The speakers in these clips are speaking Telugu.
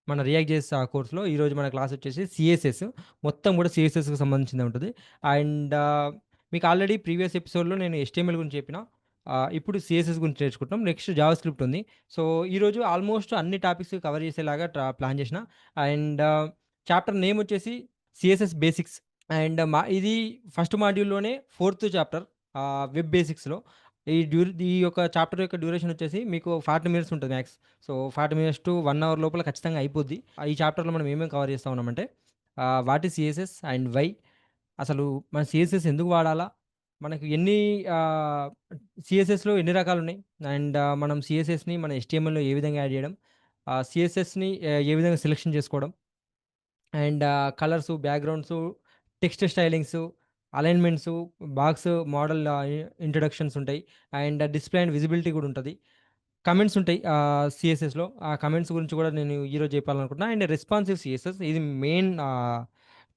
మన రియాక్ట్ జేస్ కోర్స్‌లో ఈరోజు మన క్లాస్ వచ్చేసి సీఎస్ఎస్. మొత్తం గూడా సీఎస్ఎస్‌కి సంబంధించిందే ఉంటది. అండ్ మీకు ఆల్రెడీ ప్రీవియస్ ఎపిసోడ్‌లో నేను హెచ్‌టీఎంఎల్ గురించి చెప్పిన. ఇప్పుడు సీఎస్ఎస్ గురించి నేర్చుకుంటున్నాం. నెక్స్ట్ జావా స్క్రిప్ట్ ఉంది. సో, ఈరోజు ఆల్మోస్ట్ అన్ని టాపిక్స్ కవర్ చేసేలాగా ప్లాన్ చేసిన. అండ్ చాప్టర్ నేమ్ వచ్చేసి సీఎస్ఎస్ బేసిక్స్. అండ్ ఇది ఫస్ట్ మాడ్యూల్‌లోనే ఫోర్త్ చాప్టర్ వెబ్ బేసిక్స్‌లో. ఈ యొక్క చాప్టర్ యొక్క డ్యూరేషన్ వచ్చేసి మీకు 40 మినిట్స్ ఉంటది max. So, 40 minutes to 1 hour లోపల ఖచ్చితంగా అయిపోద్ది. ఈ చాప్టర్‌లో మనం ఏమేమి కవర్ చేస్తా ఉన్నామంటే what is CSS and why? అసలు మన సీఎస్ఎస్ ఎందుకు వాడాలా? మనకు ఎన్ని ఆహ్, సీఎస్ఎస్‌లో ఎన్ని రకాలున్నాయి? అండ్ మనం సీఎస్ఎస్‌ని మన హెచ్‌టీఎంఎల్‌లో ఏ విధంగా యాడ్ చేయడం? సీఎస్ఎస్‌ని ఏ విధంగా సెలక్షన్ చేసుకోవడం? And colours, backgrounds, text stylings, alignments, box model introductions ఉంటాయి. అండ్ డిస్‌ప్లే అండ్ విజిబిలిటీ కూడా ఉంటది. కమెంట్స్ ఉంటాయి సీఎస్ఎస్‌లో. ఆ కమెంట్స్ గురించి కూడా నేను ఈరోజు చెప్పాలనుకుంటున్నా. అండ్ రెస్పాన్సివ్ సీఎస్ఎస్ ఇది మెయిన్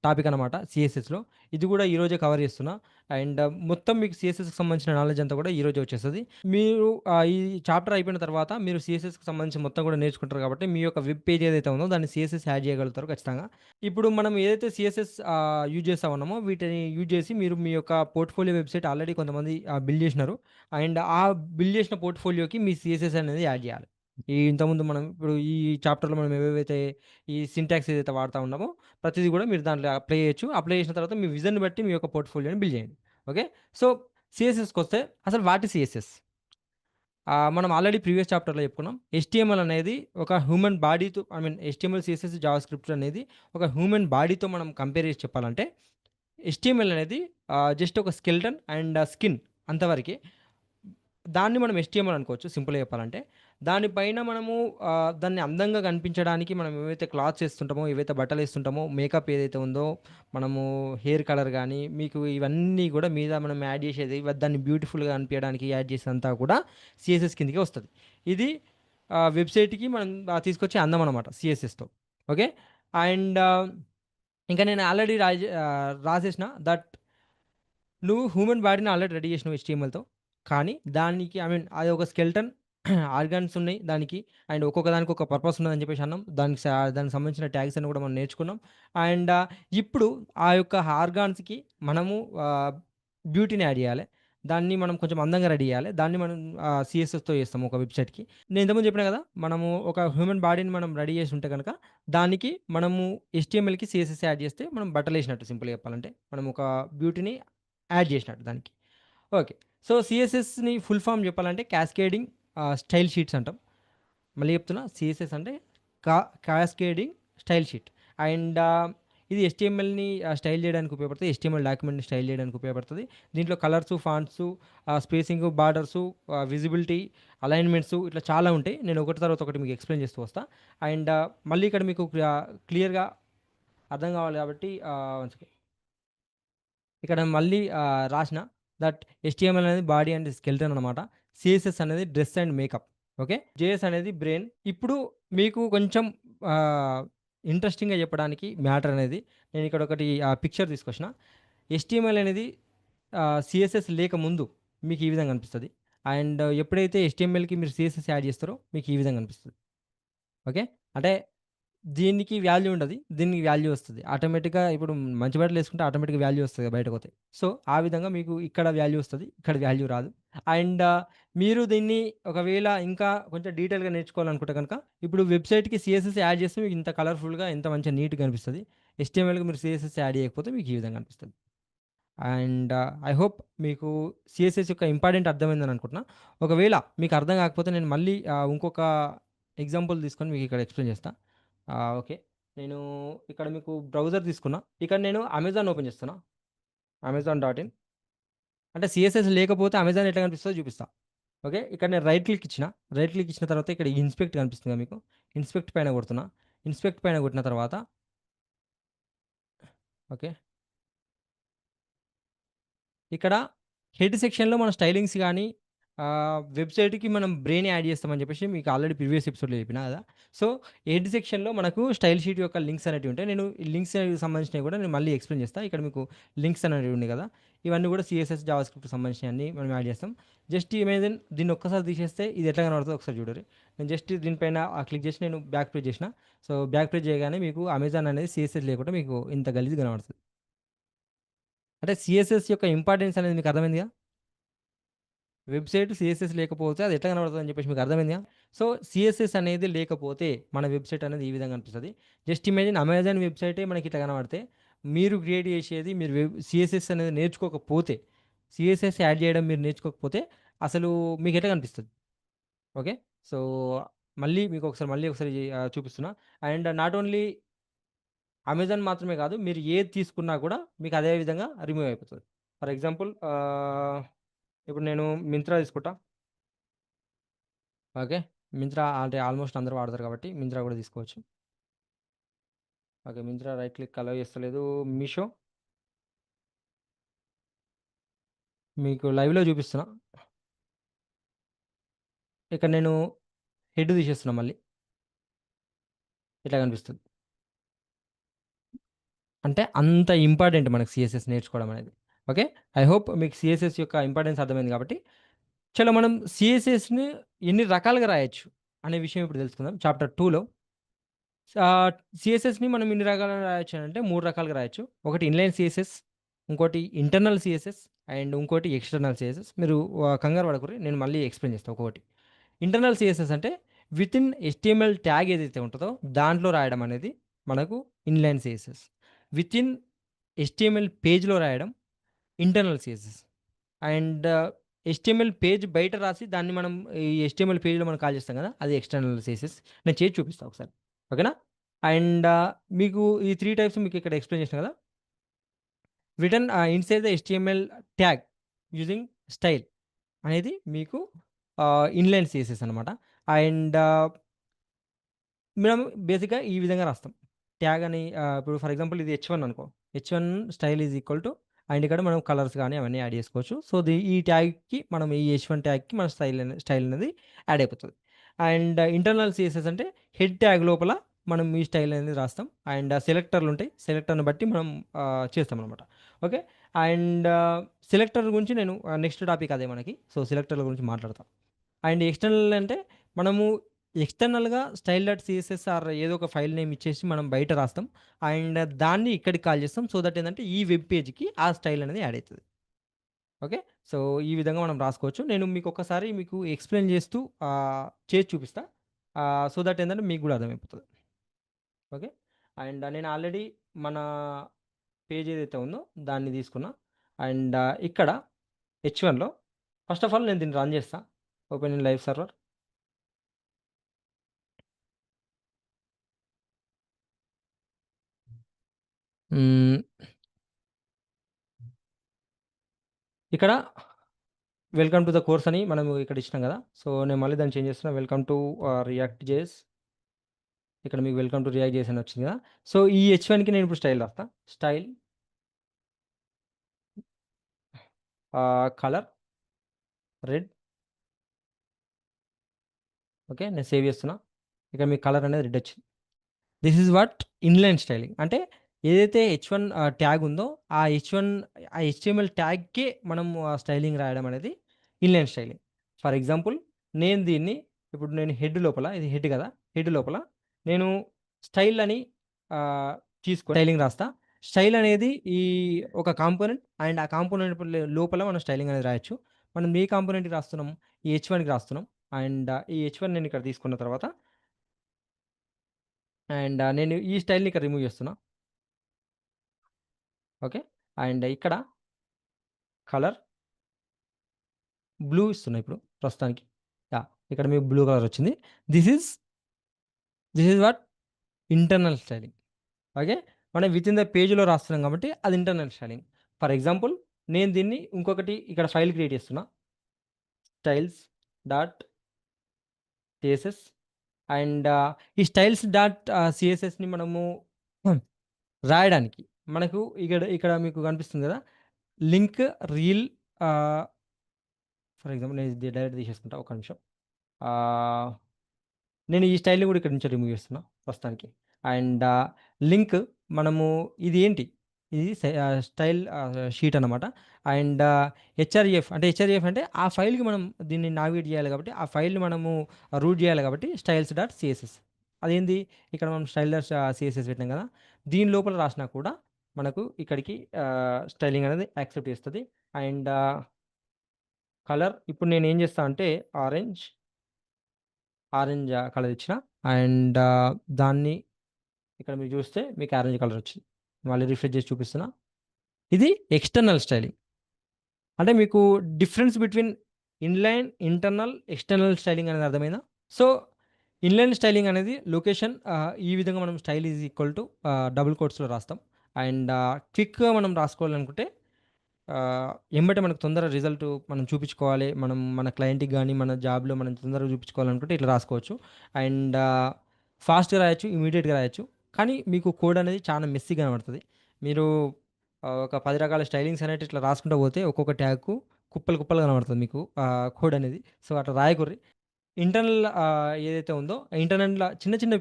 టాపిక్ అనమాట సీఎస్ఎస్‌లో. ఇది కూడా ఈరోజే కవర్ చేస్తున్నా. అండ్ మొత్తం మీకు సీఎస్ఎస్‌కి సంబంధించిన నాలెడ్జ్ అంతా కూడా ఈరోజే వచ్చేస్తది. మీరు ఈ చాప్టర్ అయిపోయిన తర్వాత మీరు సీఎస్ఎస్‌కి సంబంధించి మొత్తం కూడా నేర్చుకుంటారు కాబట్టి మీ యొక్క వెబ్ పేజ్ ఏదైతే ఉందో దాన్ని సీఎస్ఎస్ యాడ్ చేయగలుగుతారు ఖచ్చితంగా. ఇప్పుడు మనం ఏదైతే సీఎస్ఎస్ యూజ్ చేస్తా ఉన్నామో వీటిని యూజ్ చేసి మీరు మీ యొక్క పోర్ట్‌ఫోలియో వెబ్‌సైట్ ఆల్రెడీ కొంతమంది బిల్డ్ చేసినారు. అండ్ ఆ బిల్డ్ చేసిన పోర్ట్‌ఫోలియోకి మీ సీఎస్ఎస్ అనేది యాడ్ చేయాలి. ఇంతకుముందు మనం ఇప్పుడు ఈ చాప్టర్‌లో మనం ఏవేవైతే ఈ సింటాక్స్ ఏదైతే వాడుతా ఉన్నామో ప్రతిది కూడా మీరు దాంట్లో అప్లై చేయొచ్చు. అప్లై చేసిన తర్వాత మీ విజన్‌ని బట్టి మీ యొక్క పోర్ట్‌ఫోలియోని బిల్డ్ చేయండి. ఓకే. సో, సీఎస్ఎస్‌కొస్తే అసలు వాట్ ఈస్ సీఎస్ఎస్? మనం ఆల్రెడీ ప్రీవియస్ చాప్టర్‌లో చెప్పుకున్నాం. హెచ్‌టీఎంఎల్ అనేది ఒక హ్యూమన్ బాడీతో హెచ్‌టీఎంఎల్, సీఎస్ఎస్, జావాస్క్రిప్ట్ అనేది ఒక హ్యూమన్ బాడీతో మనం కంపేర్ చేసి చెప్పాలంటే హెచ్‌టీఎంఎల్ అనేది జస్ట్ ఒక స్కెలిటన్ అండ్ స్కిన్ అంతవరకే. దాన్ని మనం హెచ్‌టీఎంఎల్ అనుకోవచ్చు సింపుల్‌గా చెప్పాలంటే. దానిపైన మనము దాన్ని అందంగా కనిపించడానికి మనం ఏవైతే క్లాత్స్ ఏస్తుంటామో, ఏవైతే బట్టలేస్తుంటామో, మేకప్ ఏదైతే ఉందో, మనము హెయిర్ కలర్ గానీ, మీకు ఇవన్నీ గూడా మీద మనం యాడ్ చేసేది దాన్ని బ్యూటిఫుల్‌గా అనిపియడానికి యాడ్ చేసేదంతా కూడా సీఎస్ఎస్ కిందకే వస్తది. ఇది వెబ్‌సైట్‌కి మనం తీసుకొచ్చే అందం అనమాట సీఎస్ఎస్‌తో. ఓకే. అండ్ ఇంకా నేను ఆల్రెడీ రాసేసిన దట్ నువ్వు హ్యూమన్ బాడీని ఆల్రెడీ రెడీ చేసినావు హెచ్‌టీఎంఎల్‌తో. కానీ దానికి అది ఒక స్కెలిటన్ ఆర్గాన్స్ ఉన్నాయి దానికి. అండ్ ఒక్కొక్క దానికి ఒక పర్పస్ ఉన్నదని చెప్పేసి అన్నాం. దానికి సంబంధించిన ట్యాగ్స్ అన్ని కూడా మనం నేర్చుకున్నాం. అండ్ ఇప్పుడు ఆ యొక్క ఆర్గాన్స్‌కి మనము ఆహ్, బ్యూటీని యాడ్ చేయాలి. దాన్ని మనం కొంచెం అందంగా రెడీ చేయాలి. దాన్ని మనం సీఎస్ఎస్‌తో చేస్తాం ఒక వెబ్‌సైట్‌కి. నేను ఇంతకుముందు చెప్పినా కదా! మనము ఒక హ్యూమన్ బాడీని మనం రెడీ చేసి ఉంటే గనక దానికి మనము హెచ్‌టీఎంఎల్‌కి సీఎస్ఎస్ యాడ్ చేస్తే మనం బట్టలేసినట్టు సింపుల్‌గా చెప్పాలంటే. మనం ఒక బ్యూటీని యాడ్ జేసినట్టు దానికి. ఓకే. సో, సీఎస్ఎస్‌ని ఫుల్ ఫార్మ్ జెప్పాలంటే క్యాస్కేడింగ్ స్టైల్ షీట్స్ అంటాం. మళ్ళీ చెప్తున్నా సీఎస్ఎస్ అంటే కా కాస్కేడింగ్ స్టైల్ షీట్. అండ్ ఇది హెచ్‌టీఎంఎల్‌ని స్టైల్ జేయడానికి ఉపయోగపడుతది. హెచ్‌టీఎంఎల్ డాక్యుమెంట్‌ని స్టైల్ జేయడానికి ఉపయోగపడుతది. దీంట్లో కలర్సు, ఫాంట్సు, స్పేసింగు, బార్డర్సు, విజిబిలిటీ, అలైన్‌మెంట్సు ఇట్లా చాలా ఉంటాయి. నేను ఒకటి తర్వాత ఒకటి మీకు ఎక్స్‌ప్లెయిన్ చేస్తూ వస్తా. అండ్ మళ్ళీ ఇక్కడ మీకు క్లియర్‌గా అర్థం గావాలి గాబట్టి వన్ సెకండ్. ఇక్కడ మళ్ళీ రాసిన దట్ హెచ్‌టీఎంఎల్ అనేది బాడీ అండ్ స్కెలిటన్ అనమాట. సీఎస్ఎస్ అనేది dress and makeup. Okay. JS అనేది బ్రెయిన్. ఇప్పుడు మీకు కొంచెం ఆహ్, ఇంట్రెస్టింగ్‌గా చెప్పడానికి మ్యాటర్ అనేది నేను ఇక్కడ ఒకటి పిక్చర్ తీసుకొచ్చిన. హెచ్‌టీఎంఎల్ అనేది సీఎస్ఎస్ లేకముందు మీకు ఈ విధంగా అనిపిస్తది. అండ్ ఎప్పుడైతే హెచ్‌టీఎంఎల్‌కి మీరు సీఎస్ఎస్ యాడ్ చేస్తారో మీకు ఈ విధంగా అనిపిస్తది. ఓకే. అంటే దీనికి వాల్యూ ఉండది. దీనికి వాల్యూ వస్తది. ఆటోమేటిక్‌గా ఇప్పుడు మంచి బట్టలేసుకుంటే ఆటోమేటిక్‌గా వాల్యూ వస్తది బయటకొతే. సో, ఆ విధంగా మీకు ఇక్కడ వాల్యూ వస్తది. ఇక్కడ వాల్యూ రాదు. అండ్ మీరు దీన్ని ఒకవేళ ఇంకా కొంచెం డీటెయిల్‌గా నేర్చుకోవాలనుకుంటే గనక ఇప్పుడు వెబ్‌సైట్‌కి సీఎస్ఎస్ యాడ్ చేస్తే మీకు ఇంత కలర్‌ఫుల్‌గా ఇంత మంచిగా నీట్‌గా కనిపిస్తది. హెచ్‌టీఎంఎల్‌కి మీరు సీఎస్ఎస్ యాడ్ చేయకపోతే మీకు ఈ విధంగా అనిపిస్తది. అండ్ ఐ హోప్ మీకు సీఎస్ఎస్ యొక్క ఇంపార్టెంట్ అర్థమైందని అనుకుంటున్నా. ఒకవేళ మీకు అర్థం కాకపోతే నేను మళ్ళీ ఇంకొక ఎగ్జాంపుల్ తీసుకొని మీకు ఇక్కడ ఎక్స్‌ప్లెయిన్ చేస్తా. ఓకే. నేను ఇక్కడ మీకు బ్రౌజర్ తీసుకున్నా. ఇక్కడ నేను అమెజాన్ ఓపెన్ చేస్తున్నా. Amazon dot in. అంటే సీఎస్ఎస్ లేకపోతే అమెజాన్ ఎట్లా కనిపిస్తదో చూపిస్తా. ఓకే. ఇక్కడ నేను రైట్ క్లిక్ ఇచ్చిన. రైట్ క్లిక్ ఇచ్చిన తర్వాత ఇక్కడ ఇన్స్పెక్ట్ కనిపిస్తుందిగా మీకు. ఇన్స్పెక్ట్ పైన కొడుతున్నా. ఇన్స్పెక్ట్ పైన కొట్టిన తర్వాత ఓకే. ఇక్కడ హెడ్ సెక్షన్‌లో మన స్టైలింగ్స్ గాని, వెబ్‌సైట్‌కి మనం బ్రెయిన్ యాడ్ చేస్తామని చెప్పేసి మీకు ఆల్రెడీ ప్రీవియస్ ఎపిసోడ్‌లో చెప్పినా కదా! సో, హెడ్ సెక్షన్‌లో మనకు స్టైల్ షీట్ యొక్క లింక్స్ అనేటివి ఉంటాయి. నేను ఈ లింక్స్ సంబంధించినవి కూడా నేను మళ్ళీ ఎక్స్‌ప్లెయిన్ చేస్తా. ఇక్కడ మీకు లింక్స్ అనేటివి ఉన్నాయి కదా! ఇవన్నీ కూడా సీఎస్ఎస్, జావాస్క్రిప్ట్‌కి సంబంధించినయన్నీ మనం యాడ్ చేస్తాం. జస్ట్ ఇమేజిన్ దీన్ని ఒక్కసారి తీసేస్తే ఇది ఎట్లా కనబడుతదో ఒకసారి చూడుర్రి. నేను జస్ట్ దీనిపైన క్లిక్ చేసి నేను బ్యాక్ పేజ్ చేసిన. సో, బ్యాక్ పేజ్ చేయగానే మీకు అమెజాన్ అనేది సీఎస్ఎస్ లేకుండా మీకు ఇంత గలీజ్‌గా కనబడుతది. అంటే సీఎస్ఎస్ యొక్క ఇంపార్టెన్స్ అనేది మీకు అర్థమైందిగా? వెబ్‌సైట్ సీఎస్ఎస్ లేకపోతే అది ఎట్లా కనబడుతదని చెప్పేసి మీకు అర్థమైందిగా? సో, సీఎస్ఎస్ అనేది లేకపోతే మన వెబ్‌సైట్ అనేది ఈ విధంగా కనిపిస్తది. జస్ట్ ఇమాజిన్ అమెజాన్ వెబ్‌సైటే మనకి ఇట్లా కనబడితే, మీరు క్రియేట్ చేసేది మీరు సీఎస్ఎస్ అనేది నేర్చుకోకపోతే, సీఎస్ఎస్ యాడ్ చేయడం మీరు నేర్చుకోకపోతే, అసలు మీకెట్లా కనిపిస్తది? ఓకే. సో, మళ్ళీ ఒకసారి చూపిస్తున్నా. అండ్ నాట్ ఓన్లీ అమెజాన్ మాత్రమే కాదు, మీరు ఏది తీసుకున్నా కూడా మీకు అదే విధంగా రిమూవ్ అయిపోతది. ఫర్ ఎగ్జాంపుల్ ఇప్పుడు నేను మింత్రా తీసుకుంటా. ఓకే. మింత్రా అంటే ఆల్మోస్ట్ అందరూ వాడతారు కాబట్టి మింత్రా గూడా తీసుకోవచ్చు. ఓకే. మింత్రా రైట్ క్లిక్ అలో చేస్తలేదు. మీషో మీకు లైవ్‌లో చూపిస్తున్నా. ఇక్కడ నేను హెడ్ తీసేస్తున్నా మళ్ళీ. ఇట్లా కనిపిస్తది. అంటే అంత ఇంపార్టెంట్ మనకు సీఎస్ఎస్ నేర్చుకోవడం అనేది. ఓకే. ఐ హోప్ మీకు సీఎస్ఎస్ యొక్క ఇంపార్టెన్స్ అర్థమైంది కాబట్టి, చలో మనం సీఎస్ఎస్‌ని ఎన్ని రకాలుగా రాయొచ్చు అనే విషయం ఇప్పుడు తెలుసుకుందాం. చాప్టర్ 2లో సీఎస్ఎస్‌ని మనం ఎన్ని రకాలుగా రాయొచ్చనంటే 3 రకాలుగా రాయొచ్చు. ఒకటి ఇన్‌లైన్ సీఎస్ఎస్, ఇంకోటి ఇంటర్నల్ సీఎస్ఎస్ అండ్ ఇంకోటి ఎక్స్‌టర్నల్ సీఎస్ఎస్. మీరు కంగారు పడకుర్రి. నేను మళ్ళీ ఎక్స్‌ప్లెయిన్ చేస్తా ఒక్కొక్కటి. ఇంటర్నల్ సీఎస్ఎస్ అంటే వితిన్ హెచ్‌టీఎంఎల్ ట్యాగ్ ఏదైతే ఉంటదో దాంట్లో రాయడం అనేది మనకు ఇన్‌లైన్ సీఎస్ఎస్. వితిన్ హెచ్‌టీఎంఎల్ పేజ్‌లో రాయడం internal CSS. And HTML page బయట రాసి దాన్ని మనం ఈ హెచ్‌టీఎంఎల్ పేజ్‌లో మనం కాల్ చేస్తాం కదా! అది ఎక్స్‌టర్నల్ సీఎస్ఎస్. నేను చేసి చూపిస్తా ఒకసారి. ఓకేనా? అండ్ మీకు ఈ 3 టైప్స్ మీకు ఇక్కడ ఎక్స్‌ప్లెయిన్ చేశాను కదా! Return inside the HTML tag using style అనేది మీకు ఇన్‌లైన్ సీఎస్ఎస్ అనమాట. అండ్ మనం బేసిక్‌గా ఈ విధంగా రాస్తాం. ట్యాగ్ అని ఇప్పుడు ఫర్ ఎగ్జాంపుల్ ఇది హెచ్1 అనుకో. H one style is equal to and ఇక్కడ మనం కలర్స్ గాని అవన్నీ యాడ్ చేసుకోవచ్చు. సో, ఈ ట్యాగ్‌కి మనం ఈ హెచ్1 ట్యాగ్‌కి మన స్టైల్ అనేది యాడ్ అయిపోతది. అండ్ ఇంటర్నల్ సీఎస్ఎస్ అంటే హెడ్ ట్యాగ్ లోపల మనం ఈ స్టైల్ అనేది రాస్తాం. అండ్ సెలెక్టర్‌లుంటాయి. సెలెక్టర్‌ని బట్టి మనం చేస్తామనమాట. ఓకే. అండ్ సెలెక్టర్ గురించి నేను నెక్స్ట్ టాపిక్ అదే మనకి. సో, సెలెక్టర్ల గురించి మాట్లాడతా. అండ్ ఎక్స్‌టర్నల్ అంటే మనము ఎక్స్‌టర్నల్‌గా స్టైల్ డాట్ సీఎస్ఎస్ ఆర్ ఏదో ఒక ఫైల్ నేమ్ ఇచ్చేసి మనం బయట రాస్తాం. అండ్ దాన్ని ఇక్కడికి కాల్ చేస్తాం. సో దట్ ఏందంటే ఈ వెబ్ పేజ్‌కి ఆ స్టైల్ అనేది యాడ్ అయితది. ఓకే. సో, ఈ విధంగా మనం రాసుకోవచ్చు. నేను మీకొకసారి మీకు ఎక్స్‌ప్లెయిన్ చేస్తూ చేసి చూపిస్తా. సో దట్ ఏందంటే మీకు గూడా అర్థమైపోతది. ఓకే. అండ్ నేను ఆల్రెడీ మన పేజ్ ఏదైతే ఉందో దాన్ని తీసుకున్నా. అండ్ ఇక్కడ హెచ్1లో ఫస్ట్ ఆఫ్ ఆల్ నేను దీన్ని రన్ చేస్తా. Open in live server. హ్మ్. ఇక్కడ వెల్కమ్ టు ద కోర్స్ అని మనం ఇక్కడ ఇచ్చినాం గదా! సో, నేను మళ్ళీ దాన్ని చేంజ్ చేస్తున్నా. Welcome to react JS. ఇక్కడ మీకు వెల్కమ్ టు రియాక్ట్ జేఎస్ అని వచ్చింది గదా! సో, ఈ హెచ్1కి నేను ఇప్పుడు స్టైల్ రాస్తా. Style colour red. ఓకే. నేను సేవ్ చేస్తున్నా. ఇక్కడ మీకు కలర్ అనేది రెడ్ వచ్చింది. This is what inline styling. అంటే ఏదైతే హెచ్1 ట్యాగ్ ఉందో, ఆ హెచ్‌టీఎంఎల్ ట్యాగ్‌కే మనం స్టైలింగ్ రాయడం అనేది ఇన్‌లైన్ స్టైలింగ్. ఫర్ ఎగ్జాంపుల్ నేను దీన్ని ఇప్పుడు నేను హెడ్ లోపల ఇది హెడ్ కదా! హెడ్ లోపల నేను స్టైల్ అని తీసుకొని స్టైలింగ్ రాస్తా. స్టైల్ అనేది ఈ ఒక కాంపోనెంట్ అండ్ ఆ కాంపోనెంట్ లోపల మనం స్టైలింగ్ అనేది రాయొచ్చు. మనం ఏ కాంపోనెంట్‌కి రాస్తున్నాం? ఈ హెచ్1కి రాస్తున్నాం. అండ్ ఈ హెచ్1 నేను ఇక్కడ తీసుకున్న తర్వాత అండ్ నేను ఈ స్టైల్‌ని ఇక్కడ రిమూవ్ చేస్తున్నా. ఓకే. అండ్ ఇక్కడ కలర్ బ్లూ ఇస్తున్నా ఇప్పుడు ప్రస్తుతానికి. యాహ్! ఇక్కడ మీకు బ్లూ కలర్ వచ్చింది. This is this is what internal styling. Okay. మనం వితిన్ ద పేజ్‌లో రాస్తున్నాం కాబట్టి అది ఇంటర్నల్ స్టైలింగ్. ఫర్ ఎగ్జాంపుల్ నేను దీన్ని ఇంకొకటి ఇక్కడ ఫైల్ క్రియేట్ చేస్తున్నా. స్టైల్స్ డాట్ సీఎస్ఎస్ అండ్ ఈ స్టైల్స్ డాట్ సీఎస్ఎస్‌ని మనము హ్మ్. రాయడానికి మనకు ఇక్కడ ఇక్కడ మీకు కనిపిస్తుంది కదా! లింక్ రీల్ ఆహ్ ఫర్ ఎగ్జాంపుల్ నేను ఇది డైరెక్ట్ తీసేసుకుంటా. ఒక నిమిషం. ఆహ్, నేను ఈ స్టైల్‌ని కూడా ఇక్కడి నుంచి రిమూవ్ చేస్తున్నా ప్రస్తుతానికి. అండ్ లింక్ మనము ఇది ఏంటి? ఇది స్టైల్ షీట్ అనమాట. అండ్ హెచ్ఆర్‌ఎఫ్ అంటే హెచ్ఆర్‌ఎఫ్ అంటే ఆ ఫైల్‌కి మనం దీన్ని నావిగేట్ చేయాలి కాబట్టి, ఆ ఫైల్‌ని మనము రూట్ చేయాలి కాబట్టి స్టైల్స్ డాట్ సీఎస్ఎస్. అదేంది? ఇక్కడ మనం స్టైల్ డాట్ సీఎస్ఎస్ పెట్టినాం కదా! దీని లోపల రాసినా కూడా మనకు ఇక్కడికి స్టైలింగ్ అనేది యాక్సెప్ట్ చేస్తది. అండ్ కలర్ ఇప్పుడు నేనేం చేస్తా అంటే ఆరెంజ్ కలర్ ఇచ్చిన. అండ్ దాన్ని ఇక్కడ మీరు చూస్తే మీకు ఆరెంజ్ కలర్ వచ్చింది. మళ్ళీ రిఫ్రెష్ చేసి చూపిస్తున్నా. ఇది ఎక్స్‌టర్నల్ స్టైలింగ్. అంటే మీకు difference between inline, internal, external styling అనేది అర్థమైందా? సో, ఇన్‌లైన్ స్టైలింగ్ అనేది లొకేషన్ ఈ విధంగా మనం style is equal to double కోట్స్‌లో రాస్తాం. అండ్ క్విక్‌గా మనం రాసుకోవాలనుకుంటే ఎంబటే మనకు తొందరగా రిజల్ట్ మనం చూపించుకోవాలి. మనం మన క్లయింట్‌కి గాని, మన జాబ్‌లో మనం తొందరగా చూపించుకోవాలనుకుంటే ఇట్లా రాసుకోవచ్చు. అండ్ ఫాస్ట్‌గా రాయొచ్చు, ఇమ్మీడియేట్‌గా రాయొచ్చు. కానీ మీకు కోడ్ అనేది చాలా మెస్సీగా కనబడతది. మీరు ఒక 10 రకాల స్టైలింగ్స్ అనేటివి ఇట్లా రాసుకుంటా పోతే ఒక్కొక్క ట్యాగ్‌కు కుప్పలు కుప్పలుగా కనబడతది మీకు కోడ్ అనేది. సో, అట్లా రాయకుర్రి. ఇంటర్నల్ ఏదైతే ఉందో ఇంటర్నల్‌ల చిన్న చిన్న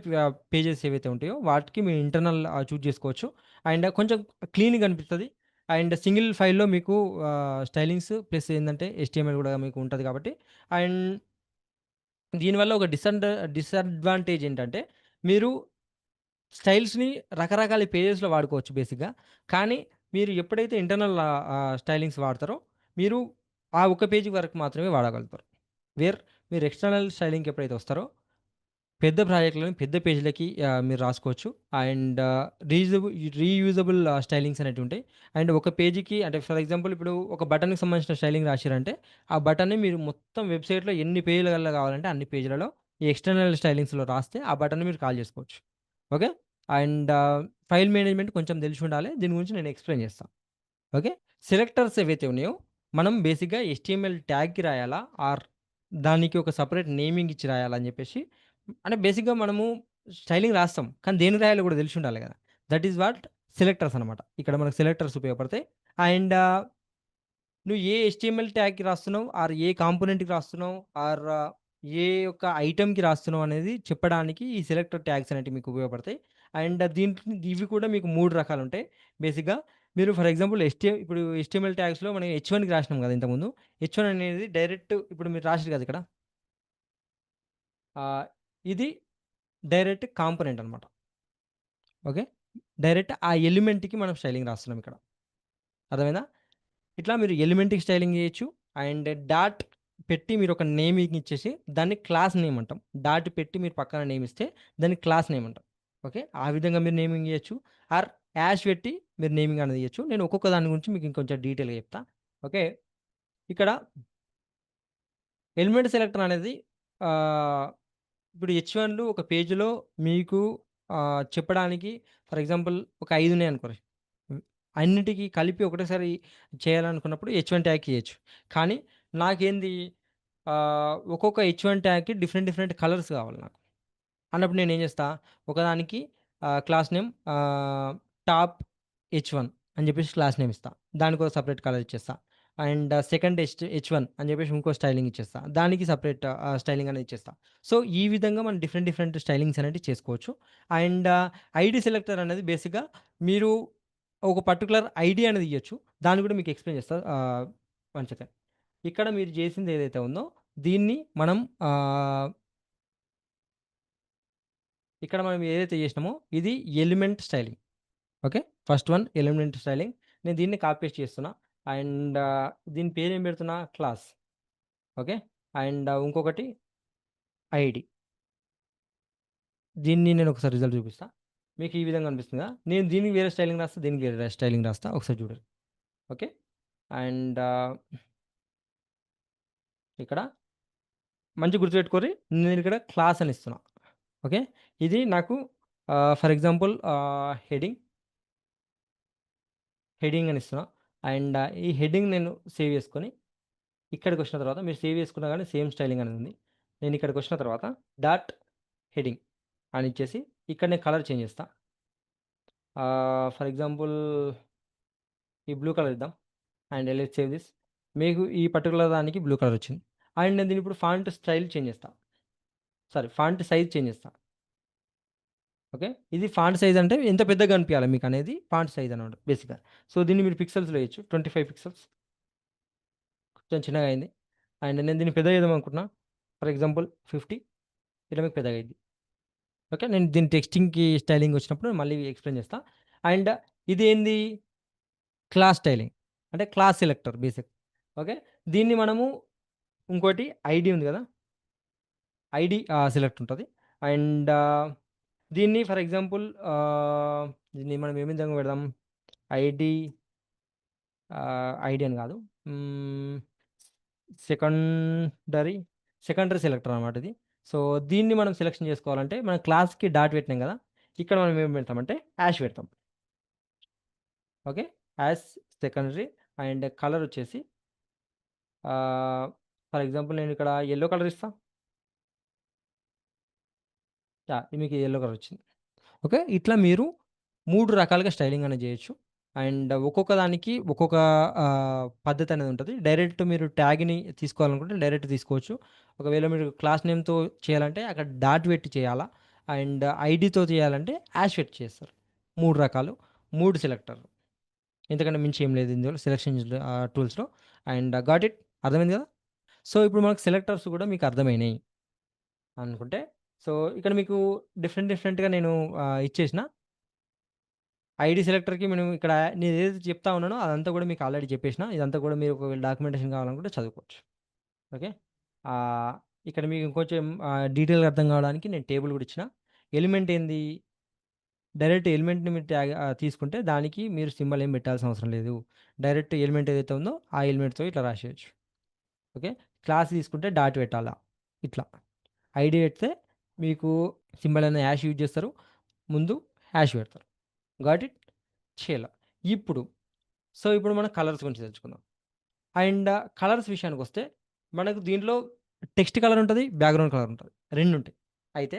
పేజెస్ ఏవైతే ఉంటాయో వాటికి మీ ఇంటర్నల్ చూజ్ చేసుకోవచ్చు. అండ్ కొంచెం క్లీన్‌గా అనిపిస్తది. అండ్ సింగిల్ ఫైల్‌లో మీకు స్టైలింగ్స్ ప్లస్ ఏందంటే హెచ్‌టీఎంఎల్ గూడా మీకు ఉంటది కాబట్టి అండ్ దీనివల్ల ఒక డిసడ్వాంటేజ్ ఏంటంటే మీరు స్టైల్స్‌ని రకరకాల పేజెస్‌లో వాడుకోవచ్చు బేసిక్‌గా. కానీ మీరు ఎప్పుడైతే ఇంటర్నల్ స్టైలింగ్స్ వాడతారో మీరు ఆ ఒక్క పేజీ వరకు మాత్రమే వాడగలుగుతారు. మీరు ఎక్స్‌టర్నల్ స్టైలింగ్‌కి ఎప్పుడైతే వస్తారో పెద్ద ప్రాజెక్ట్‌లని పెద్ద పేజ్‌లకి మీరు రాసుకోవచ్చు. అండ్ రీయూజబుల్ స్టైలింగ్స్ అనేటివుంటాయి. అండ్ ఒక పేజీకి అంటే ఫర్ ఎగ్జాంపుల్ ఇప్పుడు ఒక బటన్‌కి సంబంధించిన స్టైలింగ్ రాసిర్రంటే, ఆ బటన్‌ని మీరు మొత్తం వెబ్‌సైట్‌లో ఎన్ని పేజీలల్లో కావాలంటే అన్ని పేజీలలో ఈ ఎక్స్టర్నల్ స్టైలింగ్స్‌లో రాస్తే ఆ బటన్‌ని మీరు కాల్ చేసుకోవచ్చు. ఓకే. అండ్ ఫైల్ మేనేజ్‌మెంట్ కొంచెం తెలిసుండాలి. దీని గురించి నేను ఎక్స్‌ప్లెయిన్ చేస్తా. ఓకే. సెలెక్టర్స్ ఏవైతే ఉన్నాయో, మనం బేసిక్‌గా హెచ్‌టీఎంఎల్ ట్యాగ్‌కి రాయాలా? దానికి ఒక సెపరేట్ నేమింగ్ ఇచ్చి రాయాలా అని జెప్పేసి అంటే బేసిక్‌గా మనము స్టైలింగ్ రాస్తాం. కానీ దేనికి రాయాలో గూడా తెలిసుండాలి గదా! దట్ ఈస్ వాట్ సెలెక్టర్స్ అనమాట. ఇక్కడ మనకు సెలెక్టర్స్ ఉపయోగపడతాయి. అండ్ నువ్వు ఏ హెచ్‌టీఎంఎల్ ట్యాగ్‌కి రాస్తున్నావు, ఏ కాంపోనెంట్‌కి రాస్తున్నావు, ఏ యొక్క ఐటెమ్‌కి రాస్తున్నావు అనేది చెప్పడానికి ఈ సెలెక్టర్ ట్యాగ్స్ అనేటివి మీకు ఉపయోగపడతాయి. అండ్ ఇవి కూడా మీకు 3 రకాలుంటాయి. బేసిక్‌గా మీరు ఫర్ ఎగ్జాంపుల్ ఇప్పుడు హెచ్‌టీఎంఎల్ ట్యాగ్స్‌లో మనం హెచ్1కి రాసినాం గదా! ఇంతకుముందు. హెచ్1 అనేది డైరెక్ట్ ఇప్పుడు మీరు రాసిర్రు గదా! ఇక్కడ. ఆహ్, ఇది డైరెక్ట్ కాంపోనెంట్ అనమాట. ఓకే. డైరెక్ట్ ఆ ఎలిమెంట్‌కి మనం స్టైలింగ్ రాస్తున్నాం ఇక్కడ. అర్థమైందా? ఇట్లా మీరు ఎలిమెంట్‌కి స్టైలింగ్ చేయొచ్చు. అండ్ డాట్ పెట్టి మీరొక నేమింగ్ ఇచ్చేసి దాన్ని క్లాస్ నేమ్ అంటాం. డాట్ పెట్టి మీరు పక్కన నేమ్ ఇస్తే దాన్ని క్లాస్ నేమ్ అంటాం. ఓకే. ఆ విధంగా మీరు నేమింగ్ ఇయొచ్చు. ఆర్ హాష్ పెట్టి మీరు నేమింగ్ అనేది ఇయొచ్చు. నేను ఒక్కొక్క దాని గురించి మీకు ఇంకొంచెం డీటెయిల్‌గా చెప్తా. ఓకే. ఇక్కడ ఎలిమెంట్ సెలెక్టర్ అనేది ఆహ్, ఇప్పుడు హెచ్1లు ఒక పేజ్‌లో మీకు చెప్పడానికి ఫర్ ఎగ్జాంపుల్ ఒక 5 ఉన్నాయనుకోండి. హ్మ్. అన్నిటికి కలిపి ఒకటేసారి చేయాలనుకున్నప్పుడు హెచ్1 ట్యాగ్ చేయొచ్చు. కానీ నాకేంది ఒక్కొక్క హెచ్1 ట్యాగ్‌కి డిఫరెంట్ డిఫరెంట్ కలర్స్ కావాలి నాకు. అన్నప్పుడు నేనేం చేస్తా, ఒకదానికి క్లాస్ నేమ్ టాప్ హెచ్1 అని చెప్పేసి క్లాస్ నేమ్ ఇస్తా. దానికో సెపరేట్ కలర్ ఇచ్చేస్తా. అండ్ సెకండ్ హెచ్1 అని చెప్పేసి ఇంకో స్టైలింగ్ ఇచ్చేస్తా. దానికి సెపరేట్ స్టైలింగ్ అనేది ఇచ్చేస్తా. సో, ఈ విధంగా మనం డిఫరెంట్ డిఫరెంట్ స్టైలింగ్స్ అనేటివి చేసుకోవచ్చు. అండ్ ఐడీ సెలెక్టర్ అనేది బేసిక్‌గా మీరు ఒక పర్టిక్యులర్ ఐడీ అనేది ఇయ్యొచ్చు. దాన్ని కూడా మీకు ఎక్స్‌ప్లెయిన్ చేస్తా. One second. ఇక్కడ మీరు చేసింది ఏదైతే ఉందో దీన్ని మనం ఆహ్ ఇక్కడ మనం ఏదైతే చేసినామో ఇది element styling. Okay. First one element styling. నేను దీన్ని కాపీ పేస్ట్ చేస్తున్నా. అండ్ దీని పేరేం పెడుతున్నా క్లాస్. ఓకే. అండ్ ఇంకొకటి ఐడీ. దీన్ని నేను ఒకసారి రిజల్ట్ చూపిస్తా. మీకు ఈ విధంగా అనిపిస్తుందా? నేను దీనికి వేరే స్టైలింగ్ రాస్తా. దీనికి వేరే స్టైలింగ్ రాస్తా. ఒకసారి చూడండి. ఓకే. అండ్ ఇక్కడ మంచిగా గుర్తుపెట్టుకోర్రి. నేనిక్కడ క్లాస్ అని ఇస్తున్నా. ఓకే. ఇది నాకు ఫర్ ఎగ్జాంపుల్ హెడింగ్ అని ఇస్తున్నా. అండ్ ఈ హెడింగ్ నేను సేవ్ చేసుకొని ఇక్కడికొచ్చిన తర్వాత మీరు సేవ్ చేసుకున్నా గానీ సేమ్ స్టైలింగ్ అనేది ఉంది. నేను ఇక్కడికొచ్చిన తర్వాత డాట్ హెడింగ్ అని ఇచ్చేసి ఇక్కడ నేను కలర్ చేంజ్ చేస్తా. ఫర్ ఎగ్జాంపుల్ ఈ బ్లూ కలర్ ఇద్దాం. And let's save this. మీకు ఈ పర్టిక్యులర్ దానికి బ్లూ కలర్ వచ్చింది. అండ్ నేను దీన్ని ఇప్పుడు ఫాంట్ స్టైల్ చేంజ్ చేస్తా. సారీ, ఫాంట్ సైజ్ చేంజ్ చేస్తా. ఓకే. ఇది ఫాంట్ సైజ్ అంటే ఎంత పెద్దగా కనిపియాలి మీకనేది ఫాంట్ సైజ్ అనమాట బేసిక్‌గా. సో, దీన్ని మీరు పిక్సెల్స్‌లో వేయొచ్చు. 25 పిక్సెల్స్ కొంచెం చిన్నగా అయింది. అండ్ నేను దీన్ని పెద్దగా చేద్దామనుకుంటున్నా. ఫర్ ఎగ్జాంపుల్ 50 ఇట్లా మీకు పెద్దగా అయ్యిద్ది. ఓకే. నేను దీని టెక్స్టింగ్‌కి స్టైలింగ్ వచ్చినప్పుడు మళ్ళీ ఎక్స్‌ప్లెయిన్ చేస్తా. అండ్ ఇదేంది క్లాస్ స్టైలింగ్. అంటే క్లాస్ సెలెక్టర్ బేసిక్. ఓకే. దీన్ని మనము ఇంకోటి ఐడీ ఉంది గదా! ఐడీ సెలెక్ట్ ఉంటది. అండ్ దీన్ని ఫర్ ఎగ్జాంపుల్ దీన్ని మనం ఏ విధంగా పెడదాం? ఐడీ ఐడీ అని గాదు. హ్మ్. సెకండరీ, సెకండరీ సెలెక్టర్ అనమాట ఇది. సో, దీన్ని మనం సెలక్షన్ చేసుకోవాలంటే మనం క్లాస్‌కి డాట్ పెట్టినాం గదా! ఇక్కడ మనం ఏం పెడతామంటే హాష్ పెడతాం. Okay. Hash secondary and colour వచ్చేసి ఆహ్, ఫర్ ఎగ్జాంపుల్ నేను ఇక్కడ యెల్లో కలర్ ఇస్తా. యాహ్! మీకు యెల్లో కలర్ వచ్చింది. ఓకే. ఇట్లా మీరు 3 రకాలుగా స్టైలింగ్ అనేది జేయొచ్చు. అండ్ ఒక్కొక్క దానికి ఒక్కొక్క పద్ధతి అనేది ఉంటది. డైరెక్ట్ మీరు ట్యాగ్‌ని తీసుకోవాలనుకుంటే డైరెక్ట్ తీసుకోవచ్చు. ఒకవేళ మీరు క్లాస్ నేమ్‌తో చేయాలంటే అక్కడ డాట్ పెట్టి చేయాలా? అండ్ ఐడీతో చేయాలంటే హాష్ పెట్టి చేస్తారు. 3 రకాలు, 3 సెలెక్టర్లు. ఇంతకంటే మించి ఏం లేదు ఇందులో సెలక్షన్ టూల్స్‌లో. అండ్ గాట్ ఇట్ అర్థమైంది గదా! సో, ఇప్పుడు మనకు సెలెక్టర్స్ గూడా మీకు అర్థమైనయి అనుకుంటే, సో, ఇక్కడ మీకు డిఫరెంట్‌గా నేను ఇచ్చేసిన ఐడీ సెలెక్టర్‌కి మనం ఇక్కడ నేనేదైతే చెప్తా ఉన్నానో అదంతా కూడా మీకు ఆల్రెడీ చెప్పేసిన. ఇదంతా కూడా మీరు ఒకవేళ డాక్యుమెంటేషన్ కావాలనుకుంటే చదువుకోవచ్చు. ఓకే. ఆహ్, ఇక్కడ మీకు ఇంకొంచెం డీటెయిల్‌గా అర్థం కావడానికి నేను టేబుల్ కూడా ఇచ్చిన. ఎలిమెంట్ ఏంది? డైరెక్ట్ ఎలిమెంట్‌ని మీరు తీసుకుంటే దానికి మీరు సింబల్ ఏం పెట్టాల్సిన అవసరం లేదు. డైరెక్ట్ ఎలిమెంట్ ఏదైతే ఉందో ఆ ఎలిమెంట్‌తో ఇట్లా రాసేయొచ్చు. ఓకే. క్లాస్ తీసుకుంటే డాట్ పెట్టాలా ఇట్లా. ఐడీ పెడితే మీకు సింబల్ అనే హాష్ యూజ్ చేస్తారు. ముందు హాష్ పెడతారు. Got it? చేయాల. ఇప్పుడు ఇప్పుడు మనం కలర్స్ గురించి తెలుసుకుందాం. అండ్ కలర్స్ విషయానికొస్తే మనకు దీంట్లో టెక్స్ట్ కలర్ ఉంటది. బ్యాక్‌గ్రౌండ్ కలర్ ఉంటది. 2 ఉంటాయి. అయితే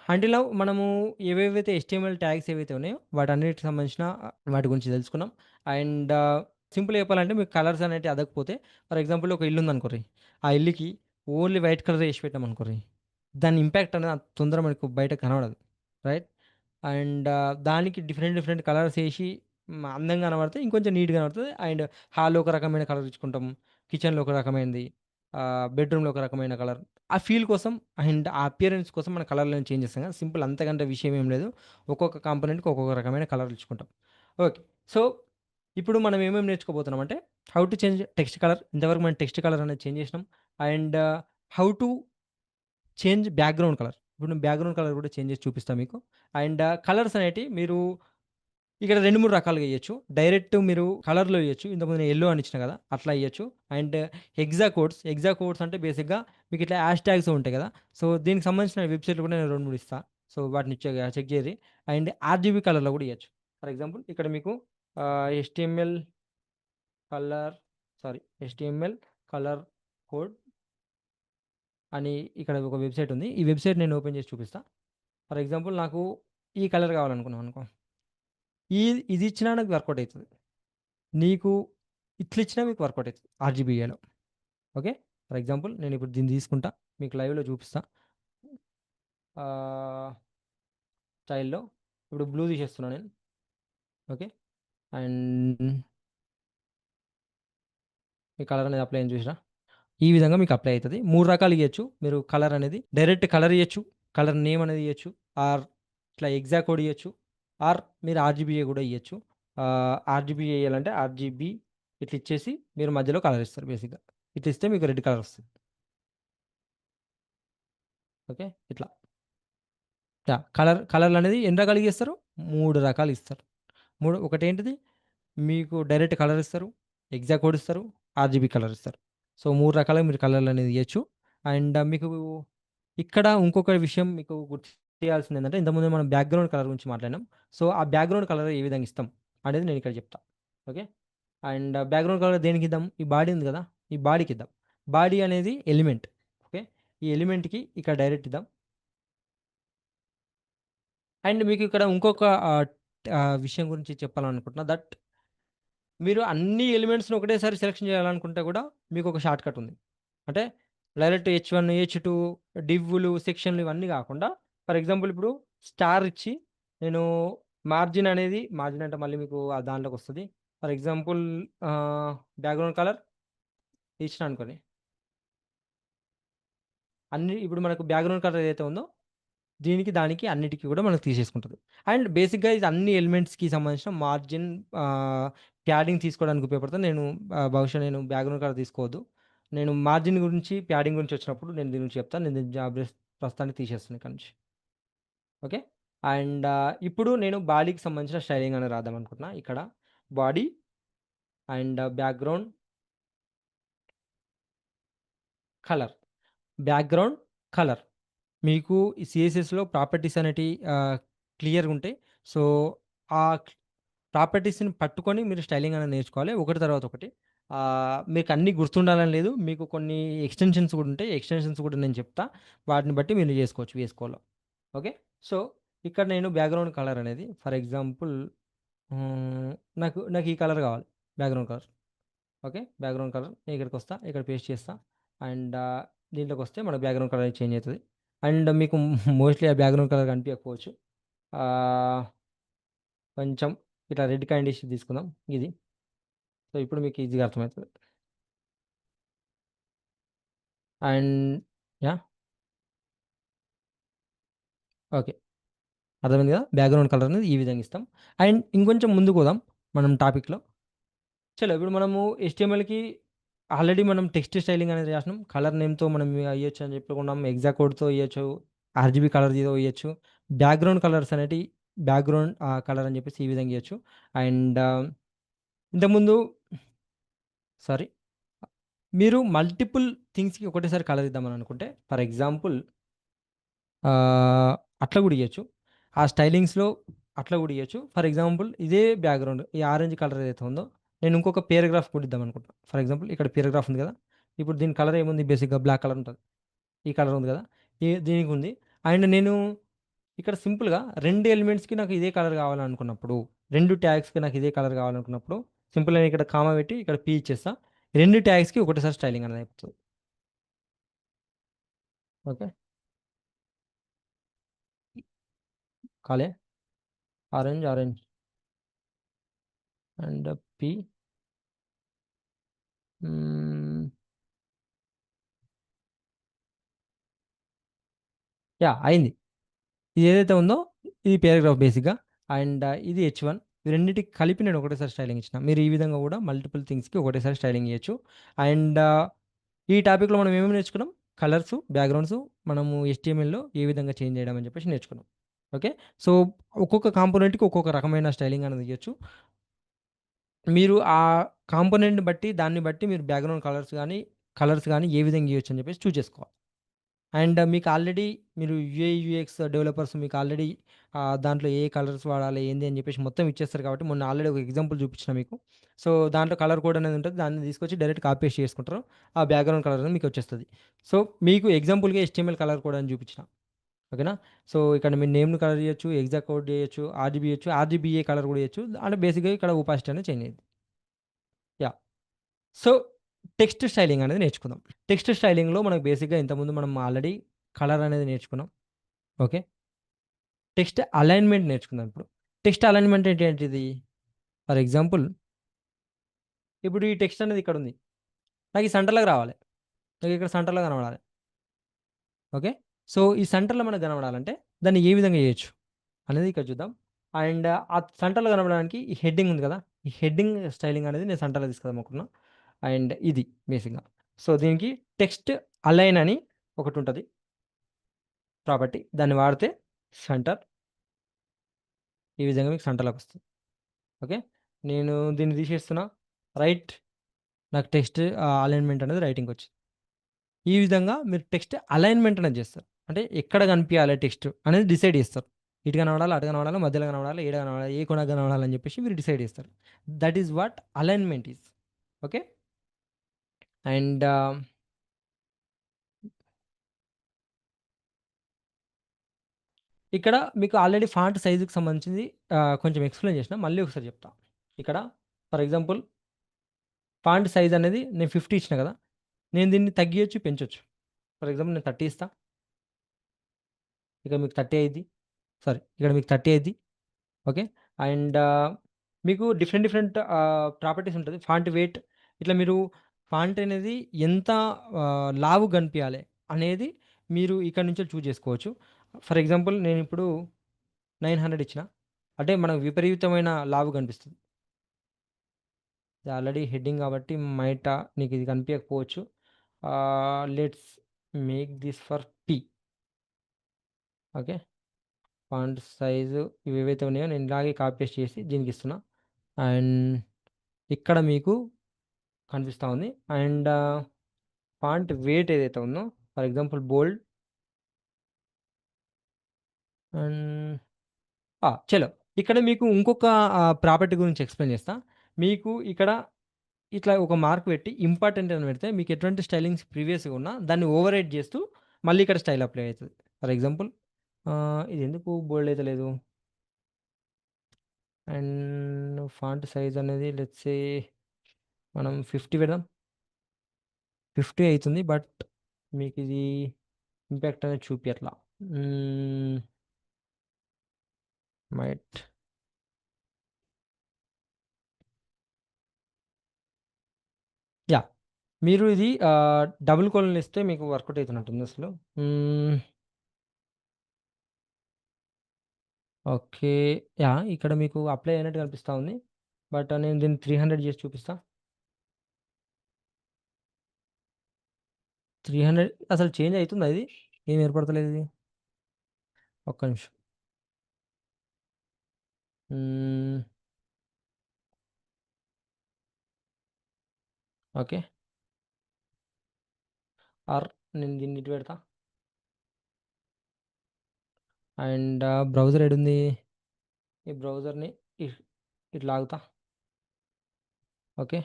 హంటిలో మనము ఏవేవైతే హెచ్‌టీఎంఎల్ ట్యాగ్స్ ఏవైతే ఉన్నాయో వాటన్నిటికి సంబంధించిన వాటి గురించి తెలుసుకున్నాం. అండ్ సింపుల్‌గా చెప్పాలంటే మీకు కలర్స్ అనేటివి అదకపోతే ఫర్ ఎగ్జాంపుల్ ఒక ఇల్లు ఉందనుకోర్రి. ఆ ఇల్లుకి ఓన్లీ వైట్ కలర్ ఏసి పెట్టామనుకోర్రి. దాని ఇంపాక్ట్ అనేది అంత తొందరగా మనకు బయట కనపడదు. రైట్? అండ్ దానికి డిఫరెంట్ కలర్స్ ఏసి అందంగా కనపడితే ఇంకొంచెం నీట్‌గా కనపడుతది. అండ్ హాల్‌లో ఒక రకమైన కలర్ ఇచ్చుకుంటాం. కిచెన్‌లో ఒక రకమైనది. బెడ్‌రూమ్‌లో ఒక రకమైన కలర్. ఆ ఫీల్ కోసం అండ్ ఆ అపియరెన్స్ కోసం మన కలర్‌లను చేంజ్ చేస్తాం కదా! సింపుల్ అంతకంటే విషయం ఏం లేదు. ఒక్కొక్క కాంపోనెంట్‌కి ఒక్కొక్క రకమైన కలర్ ఇచ్చుకుంటాం. ఓకే. సో, ఇప్పుడు మనం ఏమేమి నేర్చుకోబోతున్నామంటే how to change text colour. ఇంతవరకు మనం టెక్స్ట్ కలర్ అనేది చేంజ్ చేసినాం. And how to change background colour. ఇప్పుడు నేను బ్యాక్‌గ్రౌండ్ కలర్ కూడా చేంజ్ చేసి చూపిస్తా మీకు. అండ్ కలర్స్ అనేటివి మీరు ఇక్కడ 2, 3 రకాలుగా ఎయచ్చు. డైరెక్ట్ మీరు కలర్‌లో ఎయచ్చు. ఇంతకుముందు నేను యెల్లో అని ఇచ్చిన కదా! అట్లా ఎయచ్చు. అండ్ హెక్సా కోడ్స్ అంటే బేసిక్‌గా మీకు ఇట్లా హాష్ ట్యాగ్స్ ఉంటాయి కదా! సో, దీనికి సంబంధించిన వెబ్‌సైట్‌లు కూడా నేను 2, 3 ఇస్తా. సో, వాటిని చెక్ చేయండి. అండ్ ఆర్‌జీబీ కలర్‌లో కూడా ఇయచ్చు. ఫర్ ఎగ్జాంపుల్ ఇక్కడ మీకు HTML colour HTML colour code అని ఇక్కడ ఒక వెబ్‌సైట్ ఉంది. ఈ వెబ్‌సైట్ నేను ఓపెన్ చేసి చూపిస్తా. ఫర్ ఎగ్జాంపుల్ నాకు ఈ కలర్ కావాలనుకున్నాం అనుకో. ఇది ఇచ్చినా నాకు వర్కౌట్ అయితది. నీకు ఇట్లిచ్చినా మీకు వర్కౌట్ అయితది ఆర్‌జీబీఏలో. ఓకే. ఫర్ ఎగ్జాంపుల్ నేనిప్పుడు దీన్ని తీసుకుంటా. మీకు లైవ్‌లో చూపిస్తా. ఆహ్, స్టైల్‌లో ఇప్పుడు బ్లూ తీసేస్తున్నా నేను. ఓకే. అండ్ ఈ కలర్ అనేది అప్లై అయింది చూసిర్రా? ఈ విధంగా మీకు అప్లై అయితది. 3 రకాలు ఇయచ్చు. మీరు కలర్ అనేది డైరెక్ట్ కలర్ ఇయచ్చు. కలర్ నేమ్ అనేది ఇయచ్చు. ఆర్ ఇట్లా ఎగ్జా కోడ్ ఇయచ్చు. ఆర్ మీరు ఆర్‌జీబీఏ కూడా ఇయచ్చు. ఆర్‌జీబీ ఎయ్యాలంటే ఆర్‌జీబీ ఇట్లా ఇచ్చేసి మీరు మధ్యలో కలర్ ఇస్తారు బేసిక్‌గా. ఇట్లా ఇస్తే మీకు రెడ్ కలర్ వస్తది. ఓకే. ఇట్లా. యాహ్! కలర్‌లనేది ఎన్ని రకాలుగా ఇస్తారు? 3 రకాలు ఇస్తారు. ఒకటేంటిది మీకు డైరెక్ట్ కలర్ ఇస్తారు. ఎగ్జాక్ట్ కోడ్ ఇస్తారు. ఆర్‌జీబీ కలర్ ఇస్తారు. సో, 3 రకాలుగా మీరు కలర్‌లనేది ఇయచ్చు. అండ్ మీకు ఇక్కడ ఇంకొక విషయం మీకు గుర్తు చేయాల్సిందేంటంటే ఇంతకుముందు మనం బ్యాక్‌గ్రౌండ్ కలర్ గురించి మాట్లాడినాం. సో, ఆ బ్యాక్‌గ్రౌండ్ కలర్ ఏ విధంగా ఇస్తాం అనేది నేను ఇక్కడ చెప్తా. ఓకే. అండ్ బ్యాక్‌గ్రౌండ్ కలర్ దేనికిద్దాం? ఈ బాడీ ఉంది కదా! ఈ బాడీకిద్దాం. బాడీ అనేది ఎలిమెంట్. ఓకే. ఈ ఎలిమెంట్‌కి ఇక్కడ డైరెక్ట్ ఇద్దాం. అండ్ మీకు ఇక్కడ ఇంకొక విషయం గురించి చెప్పాలనుకుంటున్నా. మీరు అన్ని ఎలిమెంట్స్‌ని ఒకటేసారి సెలక్షన్ చేయాలనుకుంటే కూడా మీకొక షార్ట్‌కట్ ఉంది. అంటే డైరెక్ట్ H1, H2 డివ్‌లు, సెక్షన్‌లు ఇవన్నీ కాకుండా ఫర్ ఎగ్జాంపుల్ ఇప్పుడు స్టార్ ఇచ్చి నేను మార్జిన్ అంటే మళ్ళీ మీకు దాంట్లోకొస్తది. ఫర్ ఎగ్జాంపుల్ బ్యాక్‌గ్రౌండ్ కలర్ ఇచ్చినా అనుకోండి. ఇప్పుడు మనకు బ్యాక్‌గ్రౌండ్ కలర్ ఏదైతే ఉందో దీనికి, దానికి అన్నిటికి కూడా మనకు తీసేసుకుంటది. అండ్ బేసిక్‌గా ఇది అన్ని ఎలిమెంట్స్‌కి సంబంధించిన మార్జిన్ ఆహ్, ప్యాడింగ్ తీసుకోవడానికి ఉపయోగపడుతుంది. బహుశా నేను బ్యాక్‌గ్రౌండ్ కలర్ తీసుకోవద్దు. నేను మార్జిన్ గురించి, ప్యాడింగ్ గురించి వచ్చినప్పుడు నేను దీని గురించి చెప్తాను. నేను దీన్ని ప్రస్తుతానికి తీసేస్తున్నా ఇక్కడి నుంచి. ఓకే. అండ్ ఇప్పుడు నేను బాడీకి సంబంధించిన స్టైలింగ్ అనేది రాద్దాం అనుకుంటున్నా. ఇక్కడ body and background colour. Background colour. మీకు ఈ సీఎస్ఎస్‌లో ప్రాపర్టీస్ అనేటియి క్లియర్‌గుంటాయి. సో, ఆ ప్రాపర్టీస్‌ని పట్టుకొని మీరు స్టైలింగ్ అనేది నేర్చుకోవాలి. ఒకటి తర్వాత ఒకటి. మీకన్నీ గుర్తుండాలని లేదు. మీకు కొన్ని ఎక్స్‌టెన్షన్స్ కూడా ఉంటాయి. ఎక్స్‌టెన్షన్స్ కూడా నేను చెప్తా. వాటిని బట్టి మీరు చేసుకోవచ్చు వేసుకోలో. ఓకే. సో, ఇక్కడ నేను బ్యాక్‌గ్రౌండ్ కలర్ అనేది ఫర్ ఎగ్జాంపుల్ హ్మ్, నాకు ఈ కలర్ కావాలి. Background colour. Okay. Background colour నేను ఇక్కడికొస్తా. ఇక్కడ పేస్ట్ చేస్తా. అండ్ దీంట్లోకొస్తే మన బ్యాక్‌గ్రౌండ్ కలర్ చేంజ్ అయితది. అండ్ మీకు మోస్ట్‌లీ ఆ బ్యాక్‌గ్రౌండ్ కలర్ కనిపియకపోవచ్చు. ఆహ్, కొంచెం ఇట్లా రెడ్ కైండిష్ తీసుకుందాం ఇది. సో, ఇప్పుడు మీకు ఈజీగా అర్థమైతది. And yeah! ఓకే. అర్థమైంది కదా! బ్యాక్‌గ్రౌండ్ కలర్ అనేది ఈ విధంగా ఇస్తాం. అండ్ ఇంకొంచెం ముందుకు పోదాం మనం టాపిక్‌లో. ఇప్పుడు మనము HTMLకి ఆల్రెడీ మనం టెక్స్ట్ స్టైలింగ్ అనేది రాసినాం. కలర్ నేమ్‌తో మనం ఇయొచ్చు అని చెప్పుకున్నాం. ఎగ్జా కోడ్‌తో ఇయొచ్చు. ఆర్‌జీబీ కలర్‌తో ఇయొచ్చు. బ్యాక్‌గ్రౌండ్ కలర్స్ అనేటియి బ్యాక్‌గ్రౌండ్ కలర్ అని చెప్పేసి ఈ విధంగా ఇయొచ్చు. అండ్ ఇంతకుముందు సారీ. మీరు మల్టిపుల్ థింగ్స్‌కి ఒకటేసారి కలర్ ఇద్దామని అనుకుంటే ఫర్ ఎగ్జాంపుల్ ఆహ్, అట్లా గూడా ఇయ్యొచ్చు. ఆ స్టైలింగ్స్‌లో అట్లా గూడా ఇయ్యొచ్చు. ఫర్ ఎగ్జాంపుల్ ఇదే బ్యాక్‌గ్రౌండ్ ఈ ఆరెంజ్ కలర్ ఏదైతే ఉందో, నేను ఇంకొక పేరాగ్రాఫ్ కూడా ఇద్దామనుకుంటున్నా. ఫర్ ఎగ్జాంపుల్ ఇక్కడ పేరాగ్రాఫ్ ఉంది గదా! ఇప్పుడు దీని కలర్ ఏముంది బేసిక్‌గా బ్లాక్ కలర్ ఉంటది. ఈ కలర్ ఉంది గదా! దీనికుంది. అండ్ నేను ఇక్కడ సింపుల్‌గా 2 ఎలిమెంట్స్‌కి నాకు ఇదే కలర్ కావాలనుకున్నప్పుడు, 2 ట్యాగ్స్‌కి నాకు ఇదే కలర్ కావాలనుకున్నప్పుడు, సింపుల్‌గా నేను ఇక్కడ కామా పెట్టి ఇక్కడ పీ ఇచ్చేస్తా. 2 ట్యాగ్స్‌కి ఒకటేసారి స్టైలింగ్ అనేది అయిపోతది. ఓకే. కాలే ఆరెంజ్ అండ్ పీ హ్మ్. యాహ్! అయింది. ఇది ఏదైతే ఉందో ఇది పేరాగ్రాఫ్ బేసిక్‌గా. అండ్ ఇది హెచ్1 ఈ రెండిటికి కలిపి నేను ఒకటేసారి స్టైలింగ్ ఇచ్చిన. మీరు ఈ విధంగా గూడా మల్టిపుల్ థింగ్స్‌కి ఒకటేసారి స్టైలింగ్ ఇయొచ్చు. అండ్ ఈ టాపిక్‌లో మనం ఏమేమి నేర్చుకున్నాం? కలర్సు, బ్యాక్‌గ్రౌండ్సు మనము HTMLలో ఏ విధంగా చేంజ్ చేయడం అని చెప్పేసి నేర్చుకున్నాం. ఓకే. సో, ఒక్కొక్క కాంపోనెంట్‌కి ఒక్కొక్క రకమైన స్టైలింగ్ అనేది ఇయొచ్చు. మీరు ఆ కాంపోనెంట్‌ని బట్టి దాన్ని బట్టి మీరు బ్యాక్‌గ్రౌండ్ కలర్స్ గాని ఏ విధంగా ఇయొచ్చు అని చెప్పేసి చూజ్ చేసుకోవాలి. అండ్ మీకు ఆల్రెడీ మీరు యూఐ, యూఎక్స్ డెవలపర్స్ మీకు ఆల్రెడీ దాంట్లో ఏ కలర్స్ వాడాలి, ఏంది అని చెప్పేసి మొత్తం ఇచ్చేస్తారు కాబట్టి, మొన్న ఆల్రెడీ ఒక ఎగ్జాంపుల్ చూపించిన మీకు. సో, దాంట్లో కలర్ కోడ్ అనేది ఉంటది. దాన్ని తీసుకొచ్చి డైరెక్ట్ కాపీ పేస్ట్ చేసుకుంటారు. ఆ బ్యాక్‌గ్రౌండ్ కలర్ అనేది మీకు వచ్చేస్తది. సో, మీకు ఎగ్జాంపుల్‌గా HTML కలర్ కోడ్ అని చూపించిన. ఓకేనా? సో, ఇక్కడ మీ నేమ్‌ని కలర్ చేయొచ్చు, ఎగ్జాక్ట్ కోడ్ చేయొచ్చు, ఆర్‌జీబీ ఇయొచ్చు, ఆర్‌జీబీఏ కలర్ కూడా ఇయొచ్చు. అంటే బేసిక్‌గా ఇక్కడ ఒపాసిటీ అనేది చేంజ్ అయ్యిద్ది. యాహ్! సో, టెక్స్ట్ స్టైలింగ్ అనేది నేర్చుకుందాం. టెక్స్ట్ స్టైలింగ్‌లో మనకు బేసిక్‌గా ఇంతకుముందు మనం ఆల్రెడీ కలర్ అనేది నేర్చుకున్నాం. ఓకే. టెక్స్ట్ అలైన్‌మెంట్ నేర్చుకుందాం ఇప్పుడు. టెక్స్ట్ అలైన్‌మెంట్ అంటే ఏంటిది? ఫర్ ఎగ్జాంపుల్ ఇప్పుడు ఈ టెక్స్ట్ అనేది ఇక్కడుంది. నాకు ఈ సెంటర్‌లోకి రావాలి. నాకు ఇక్కడ సెంటర్‌లో కనబడాలి. ఓకే. సో, ఈ సెంటర్‌లో మనకు కనబడాలంటే దాన్ని ఏ విధంగా చేయొచ్చు అనేది ఇక్కడ చూద్దాం. అండ్ ఆ సెంటర్‌లో కనపడడానికి ఈ హెడ్డింగ్ ఉంది కదా! ఈ హెడ్డింగ్ స్టైలింగ్ అనేది నేను సెంటర్‌లో తీసుకుందామనుకున్నా. అండ్ ఇది బేసిక్‌గా. సో, దీనికి టెక్స్ట్ అలైన్ అని ఒకటుంటది ప్రాపర్టీ. దాన్ని వాడితే సెంటర్ ఈ విధంగా మీకు సెంటర్‌లోకొస్తది. ఓకే. నేను దీన్ని తీసేస్తున్నా. రైట్ నాకు టెక్స్ట్ అలైన్‌మెంట్ అనేది రైటింగ్‌కొచ్చింది. ఈ విధంగా మీరు టెక్స్ట్ అలైన్‌మెంట్ అనేది జేస్తారు. అంటే ఎక్కడ కనిపియాలి టెక్స్ట్ అనేది డిసైడ్ జేస్తారు. ఇటు కనపడాలా, అటు కనపడాలా, మధ్యలో కనపడాలా, ఏడ కనపడాలి, ఏ కొనకు కనపడాలి అని జెప్పేసి మీరు డిసైడ్ జేస్తారు. That is what alignment is. Okay. And ఇక్కడ మీకు ఆల్రెడీ ఫాంట్ సైజ్‌కి సంబంధించింది కొంచెం ఎక్స్‌ప్లెయిన్ చేసినా. మళ్ళీ ఒకసారి చెప్తా. ఇక్కడ ఫర్ ఎగ్జాంపుల్ ఫాంట్ సైజ్ అనేది నేను 50 ఇచ్చిన కదా! నేను దీన్ని తగ్గియొచ్చు, పెంచొచ్చు. ఫర్ ఎగ్జాంపుల్ నేను 30 ఇస్తా. ఇక మీకు 30 అయిద్ది. సారీ, ఇక్కడ మీకు 30 అయిద్ది. ఓకే. అండ్ మీకు డిఫరెంట్ డిఫరెంట్ ప్రాపర్టీస్ ఉంటది. ఫాంట్ వెయిట్ ఇట్లా మీరు ఫాంట్ అనేది ఎంత లావుగా కనిపియాలి అనేది మీరు ఇక్కడ నుంచే చూజ్ చేసుకోవచ్చు. ఫర్ ఎగ్జాంపుల్ నేనిప్పుడు 900 ఇచ్చిన. అంటే మనకు విపరీతమైన లావు కనిపిస్తది. ఇది ఆల్రెడీ హెడ్డింగ్ కాబట్టి నీకు ఇది కనిపియకపోవచ్చు. Let's make this for P. Okay. Font size ఇవేవైతే ఉన్నాయో నేను ఇలాగే కాపీ పేస్ట్ చేసి దీనికిస్తున్నా. అండ్ ఇక్కడ మీకు కనిపిస్తా ఉంది. అండ్ ఫాంట్ వెయిట్ ఏదైతే ఉందో ఫర్ ఎగ్జాంపుల్ బోల్డ్ అండ్ చలో ఇక్కడ మీకు ఇంకొక ప్రాపర్టీ గురించి ఎక్స్‌ప్లెయిన్ చేస్తా. మీకు ఇక్కడ ఇట్లా ఒక మార్క్ పెట్టి ఇంపార్టెంట్ అని పెడితే మీకు ఎటువంటి స్టైలింగ్స్ ప్రీవియస్‌గా ఉన్నా దాన్ని ఓవర్ రైట్ చేస్తూ మళ్ళీ ఇక్కడ స్టైల్ అప్లై అయితది. ఫర్ ఎగ్జాంపుల్ ఇదెందుకు బోల్డ్ అయితలేదు? అండ్ ఫాంట్ సైజ్ అనేది లెట్స్ సే మనం 50 పెడదాం. 50 అయితుంది. బట్ మీకిది ఇంపాక్ట్ అనేది చూపియట్ల. హ్మ్. Might yeah! మీరు ఇది డబుల్ కోలన్‌లు ఇస్తే మీకు వర్కౌట్ అయితున్నట్టుంది అసలు. హ్మ్. ఓకే. యాహ్! ఇక్కడ మీకు అప్లై అయినట్టు కనిపిస్తా ఉంది. బట్ నేను దీన్ని 300 చేసి చూపిస్తా. 300 అసలు చేంజ్ అయితుందా ఇది? ఏం ఏర్పడతలేదు ఇది. ఒక్క నిమిషం. హ్మ్. ఓకే. ఆర్ నేను దీన్ని ఇటు పెడతా. అండ్ బ్రౌజర్ ఏడుంది? ఈ బ్రౌజర్‌ని ఇ ఇటు లాగుతా. ఓకే.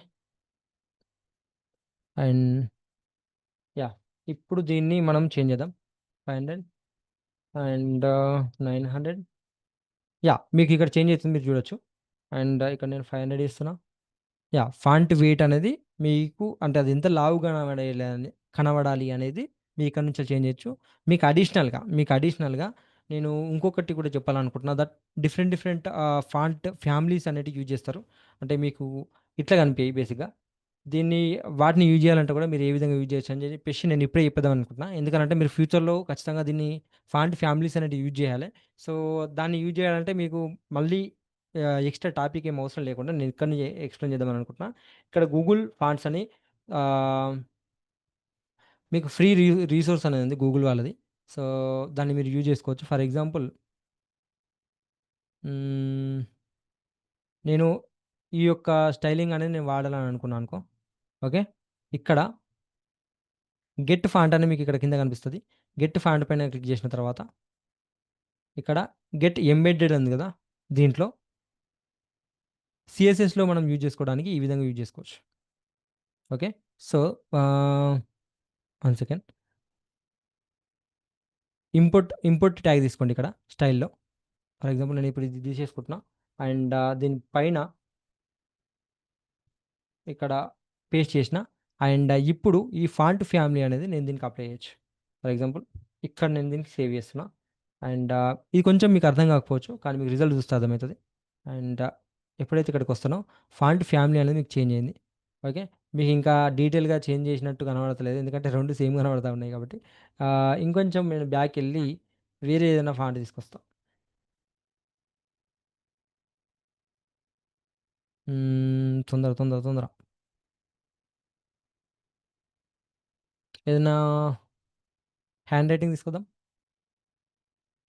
And yeah! ఇప్పుడు దీన్ని మనం చేంజ్ చేద్దాం. 500 అండ్ 900 మీకు ఇక్కడ చేంజ్ అయితుంది మీరు చూడొచ్చు. అండ్ ఇక్కడ నేను 500 ఇస్తున్నా. ఫాంట్ వెయిట్ అనేది మీకు అంటే అది ఎంత లావుగా కనబడాలి అనేది మీ ఇక్కడ నుంచే చేంజ్ చేయొచ్చు. మీకు అడిషనల్‌గా నేను ఇంకొకటి కూడా చెప్పాలనుకుంటున్నా that different different font families అనేటివి యూజ్ చేస్తారు. అంటే మీకు ఇట్లా కనిపియయి బేసిక్‌గా. వాటిని యూజ్ చేయాలంటే కూడా మీరు ఏ విధంగా యూజ్ చేయొచ్చు అని చెప్పేసి నేను ఇప్పుడే చెప్పేద్దాం అనుకుంటున్నా. ఎందుకనంటే మీరు ఫ్యూచర్‌లో ఖచ్చితంగా దీన్ని ఫాంట్ ఫ్యామిలీస్ అనేటివి యూజ్ చేయాలి. సో, దాన్ని యూజ్ చేయాలంటే మీకు మళ్ళీ ఎక్స్‌ట్రా టాపిక్ ఏమి అవసరం లేకుండా నేను ఇక్కడి నుంచే ఎక్స్‌ప్లెయిన్ చేద్దామని అనుకుంటున్నా. ఇక్కడ గూగుల్ ఫాంట్స్ అని ఆహ్, మీకు ఫ్రీ రిసోర్స్ అనేది ఉంది గూగుల్ వాళ్ళది. సో, దాన్ని మీరు యూజ్ చేసుకోవచ్చు. ఫర్ ఎగ్జాంపుల్ హ్మ్, నేను ఈ యొక్క స్టైలింగ్ అనేది నేను వాడాలని అనుకున్నాను అనుకో. ఓకే. ఇక్కడ గెట్ ఫాంట్ అని మీకు ఇక్కడ కింద కనిపిస్తది. గెట్ ఫాంట్ పైన క్లిక్ చేసిన తర్వాత ఇక్కడ గెట్ ఎంబెడెడ్ ఉంది కదా! దీంట్లో సీఎస్ఎస్‌లో మనం యూజ్ చేసుకోవడానికి ఈ విధంగా యూజ్ చేసుకోవచ్చు. ఓకే. సో, ఆహ్, వన్ సెకండ్. ఇంపోర్ట్ ట్యాగ్ తీసుకోండి ఇక్కడ స్టైల్‌లో. ఫర్ ఎగ్జాంపుల్ నేను ఇప్పుడు ఇది తీసేసుకుంటున్నా. అండ్ దీని పైన ఇక్కడ పేస్ట్ చేసిన. అండ్ ఇప్పుడు ఈ ఫాంట్ ఫ్యామిలీ అనేది నేను దీనికి అప్లై చేయొచ్చు. ఫర్ ఎగ్జాంపుల్ ఇక్కడ నేను దీనికి సేవ్ చేస్తున్నా. అండ్ ఇది కొంచెం మీకు అర్థం కాకపోవచ్చు. కానీ మీకు రిజల్ట్ చూస్తే అర్థమైతది. అండ్ ఎప్పుడైతే ఇక్కడికొస్తానో ఫాంట్ ఫ్యామిలీ అనేది మీకు చేంజ్ అయింది. ఓకే. మీకింకా డీటెయిల్‌గా చేంజ్ చేసినట్టు కనబడతలేదు. ఎందుకంటే 2 సేమ్ కనబడతా ఉన్నాయి కాబట్టి. ఇంకొంచెం నేను బ్యాక్‌కెళ్ళి వేరే ఏదైనా ఫాంట్ తీసుకొస్తా. తొందర, తొందర, తొందర. ఏదైనా హ్యాండ్ రైటింగ్ తీసుకుందాం.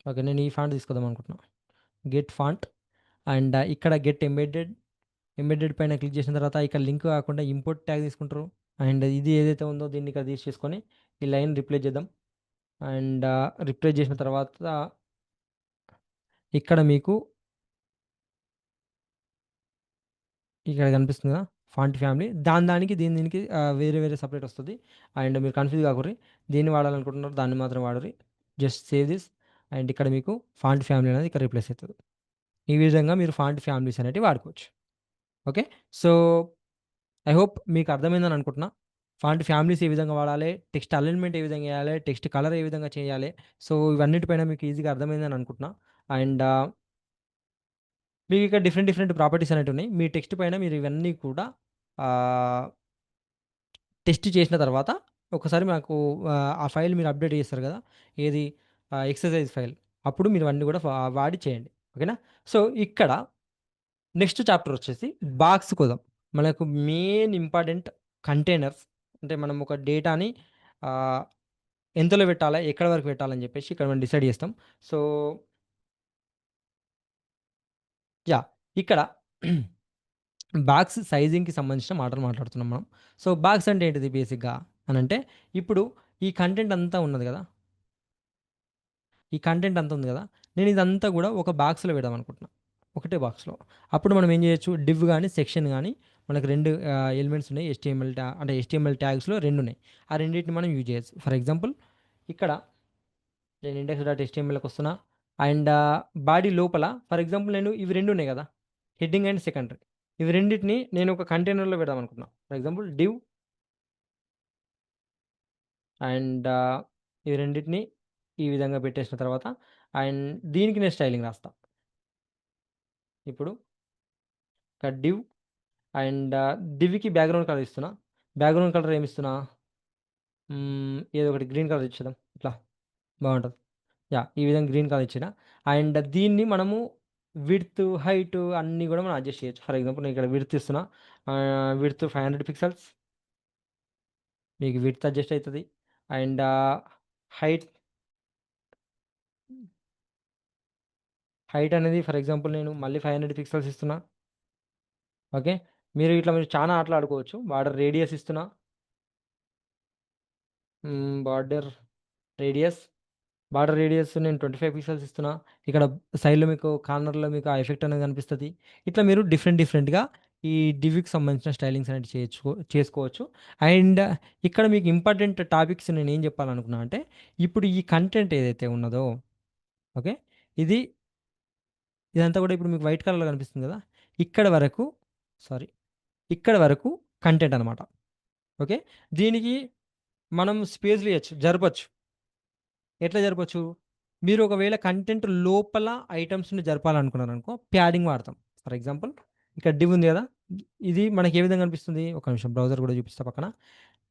ఓకే. నేను ఈ ఫాంట్ తీసుకుందాం అనుకుంటున్నా. గెట్ ఫాంట్ అండ్ ఇక్కడ గెట్ ఎంబెడెడ్ పైన క్లిక్ చేసిన తర్వాత ఇక్కడ లింక్ కాకుండా ఇంపోర్ట్ ట్యాగ్ తీసుకుంటారు. అండ్ ఇది ఏదైతే ఉందో దీన్ని ఇక్కడ తీసేసుకొని ఈ లైన్ రిప్లేస్ చేద్దాం. అండ్ రిప్లేస్ చేసిన తర్వాత ఇక్కడ మీకు ఇక్కడ కనిపిస్తుంది కదా! Font family. దానికి దీనికి వేరే వేరే సెపరేట్ వస్తది. అండ్ మీరు కన్‌ఫ్యూజ్ కాకుర్రి. దేన్ని వాడాలనుకుంటున్నారో దాన్ని మాత్రం వాడుర్రి. Just save this. అండ్ ఇక్కడ మీకు ఫాంట్ ఫ్యామిలీ అనేది ఇక్కడ రీప్లేస్ అయితది. ఈ విధంగా మీరు ఫాంట్ ఫ్యామిలీస్ అనేటివి వాడుకోవచ్చు. ఓకే. సో, ఐ హోప్ మీకు అర్థమైందని అనుకుంటున్నా. ఫాంట్ ఫ్యామిలీస్ ఏ విధంగా వాడాలి, టెక్స్ట్ అలైన్‌మెంట్ ఏ విధంగా ఎయాలి, టెక్స్ట్ కలర్ ఏ విధంగా చేయాలి. సో, ఇవన్నిటి పైన మీకు ఈజీగా అర్థమైందని అనుకుంటున్నా. అండ్ మీకిక్కడ డిఫరెంట్ డిఫరెంట్ ప్రాపర్టీస్ అనేటివున్నాయి. మీ టెక్స్ట్ పైన మీరు ఇవన్నీ కూడా ఆహ్, టెస్ట్ చేసిన తర్వాత ఒకసారి మాకు ఆ ఫైల్ మీరు అప్‌డేట్ చేస్తారు గదా! ఏది ఎక్సర్‌సైజ్ ఫైల్. అప్పుడు మీరు ఇవన్నీ గూడా వాడి చేయండి. ఓకేనా? సో, ఇక్కడ నెక్స్ట్ చాప్టర్ వచ్చేసి బాక్స్‌కొదాం. మనకు మెయిన్ ఇంపార్టెంట్ కంటైనర్స్ అంటే మనం ఒక డేటాని ఆహ్, ఎంతలో పెట్టాలా? ఎక్కడి వరకు పెట్టాలని జెప్పేసి ఇక్కడ మనం డిసైడ్ జేస్తాం. So, yeah! ఇక్కడ బాక్స్ సైజింగ్‌కి సంబంధించిన మాటలు మాట్లాడుతున్నాం మనం. సో, బాక్స్ అంటే ఏంటిది బేసిక్‌గా అనంటే, ఇప్పుడు ఈ కంటెంట్ అంతా ఉన్నది గదా! ఈ కంటెంట్ అంతా ఉంది గదా! నేను ఇదంతా గూడా ఒక బాక్స్‌లో పెడదామనుకుంటున్నా. ఒకటే బాక్స్‌లో. అప్పుడు మనం ఏం జేయొచ్చు డివ్ గాని, సెక్షన్ గాని మనకు 2 ఎలిమెంట్స్ ఉన్నాయి. అంటే హెచ్‌టీఎంఎల్ ట్యాగ్స్‌లో 2 ఉన్నాయి. ఆ రెండిటిని మనం యూజ్ చేయొచ్చు. ఫర్ ఎగ్జాంపుల్ ఇక్కడ నేను ఇండెక్స్ డాట్ హెచ్‌టీఎంఎల్‌కొస్తున్నా. అండ్ బాడీ లోపల ఫర్ ఎగ్జాంపుల్ నేను ఇవి 2 ఉన్నాయి గదా! Heading and secondary. ఇవి రెండిటిని నేను ఒక కంటైనర్‌లో పెడదామనుకుంటున్నా. ఫర్ ఎగ్జాంపుల్ డివ్ అండ్ ఈ రెండిటిని ఈ విధంగా పెట్టేసిన తర్వాత అండ్ దీనికి నేను స్టైలింగ్ రాస్తా. ఇప్పుడు ఒక డివ్ అండ్ డివ్‌కి బ్యాక్‌గ్రౌండ్ కలర్ ఇస్తున్నా. బ్యాక్‌గ్రౌండ్ కలర్ ఏమిస్తున్నా? ఏదో ఒకటి గ్రీన్ కలర్ ఇచ్చేద్దాం. ఇట్లా బావుంటది. యాహ్! ఈ విధంగా గ్రీన్ కలర్ ఇచ్చినా. అండ్ దీన్ని మనము హైట్ అన్నీ గూడా మనం అడ్జస్ట్ చేయొచ్చు. ఫర్ ఎగ్జాంపుల్ నేను ఇక్కడ ఇస్తున్నా. Width 500 pixels. మీకు అడ్జస్ట్ అయితది. అండ్ హైట్ హైట్ అనేది ఫర్ ఎగ్జాంపుల్ నేను మళ్ళీ 500 పిక్సెల్స్ ఇస్తున్నా. ఓకే. మీరు చానా ఆటలు ఆడుకోవచ్చు. బార్డర్ రేడియస్ ఇస్తున్నా. బార్డర్ రేడియస్ నేను 25 పిక్సెల్స్ ఇస్తున్నా. ఇక్కడ సైడ్‌లో మీకు కార్నర్‌లో మీకు ఆ ఎఫెక్ట్ అనేది కనిపిస్తది. ఇట్లా మీరు డిఫరెంట్‌గా ఈ డివ్‌కి సంబంధించిన స్టైలింగ్స్ అనేవి చేసుకోవచ్చు. అండ్ ఇక్కడ మీకు ఇంపార్టెంట్ టాపిక్స్ నేనేం చెప్పాలనుకున్నా అంటే, ఇప్పుడు ఈ కంటెంట్ ఏదైతే ఉన్నదో ఓకే. ఇది ఇదంతా కూడా ఇప్పుడు మీకు వైట్ కలర్‌లో కనిపిస్తుంది కదా! ఇక్కడ వరకు సారీ. ఇక్కడ వరకు కంటెంట్ అనమాట. ఓకే. దీనికి మనం స్పేస్‌లియొచ్చు. జరపొచ్చు. ఎట్లా జరపొచ్చు? మీరు ఒకవేళ కంటెంట్ లోపల ఐటెమ్స్‌ని జరపాలనుకున్నారనుకో, ప్యాడింగ్ వాడతాం. ఫర్ ఎగ్జాంపుల్ ఇక్కడ డివ్ ఉంది గదా! ఇది మనకి ఏ విధంగా కనిపిస్తుంది? ఒక నిమిషం బ్రౌజర్ గూడా చూపిస్తా పక్కన.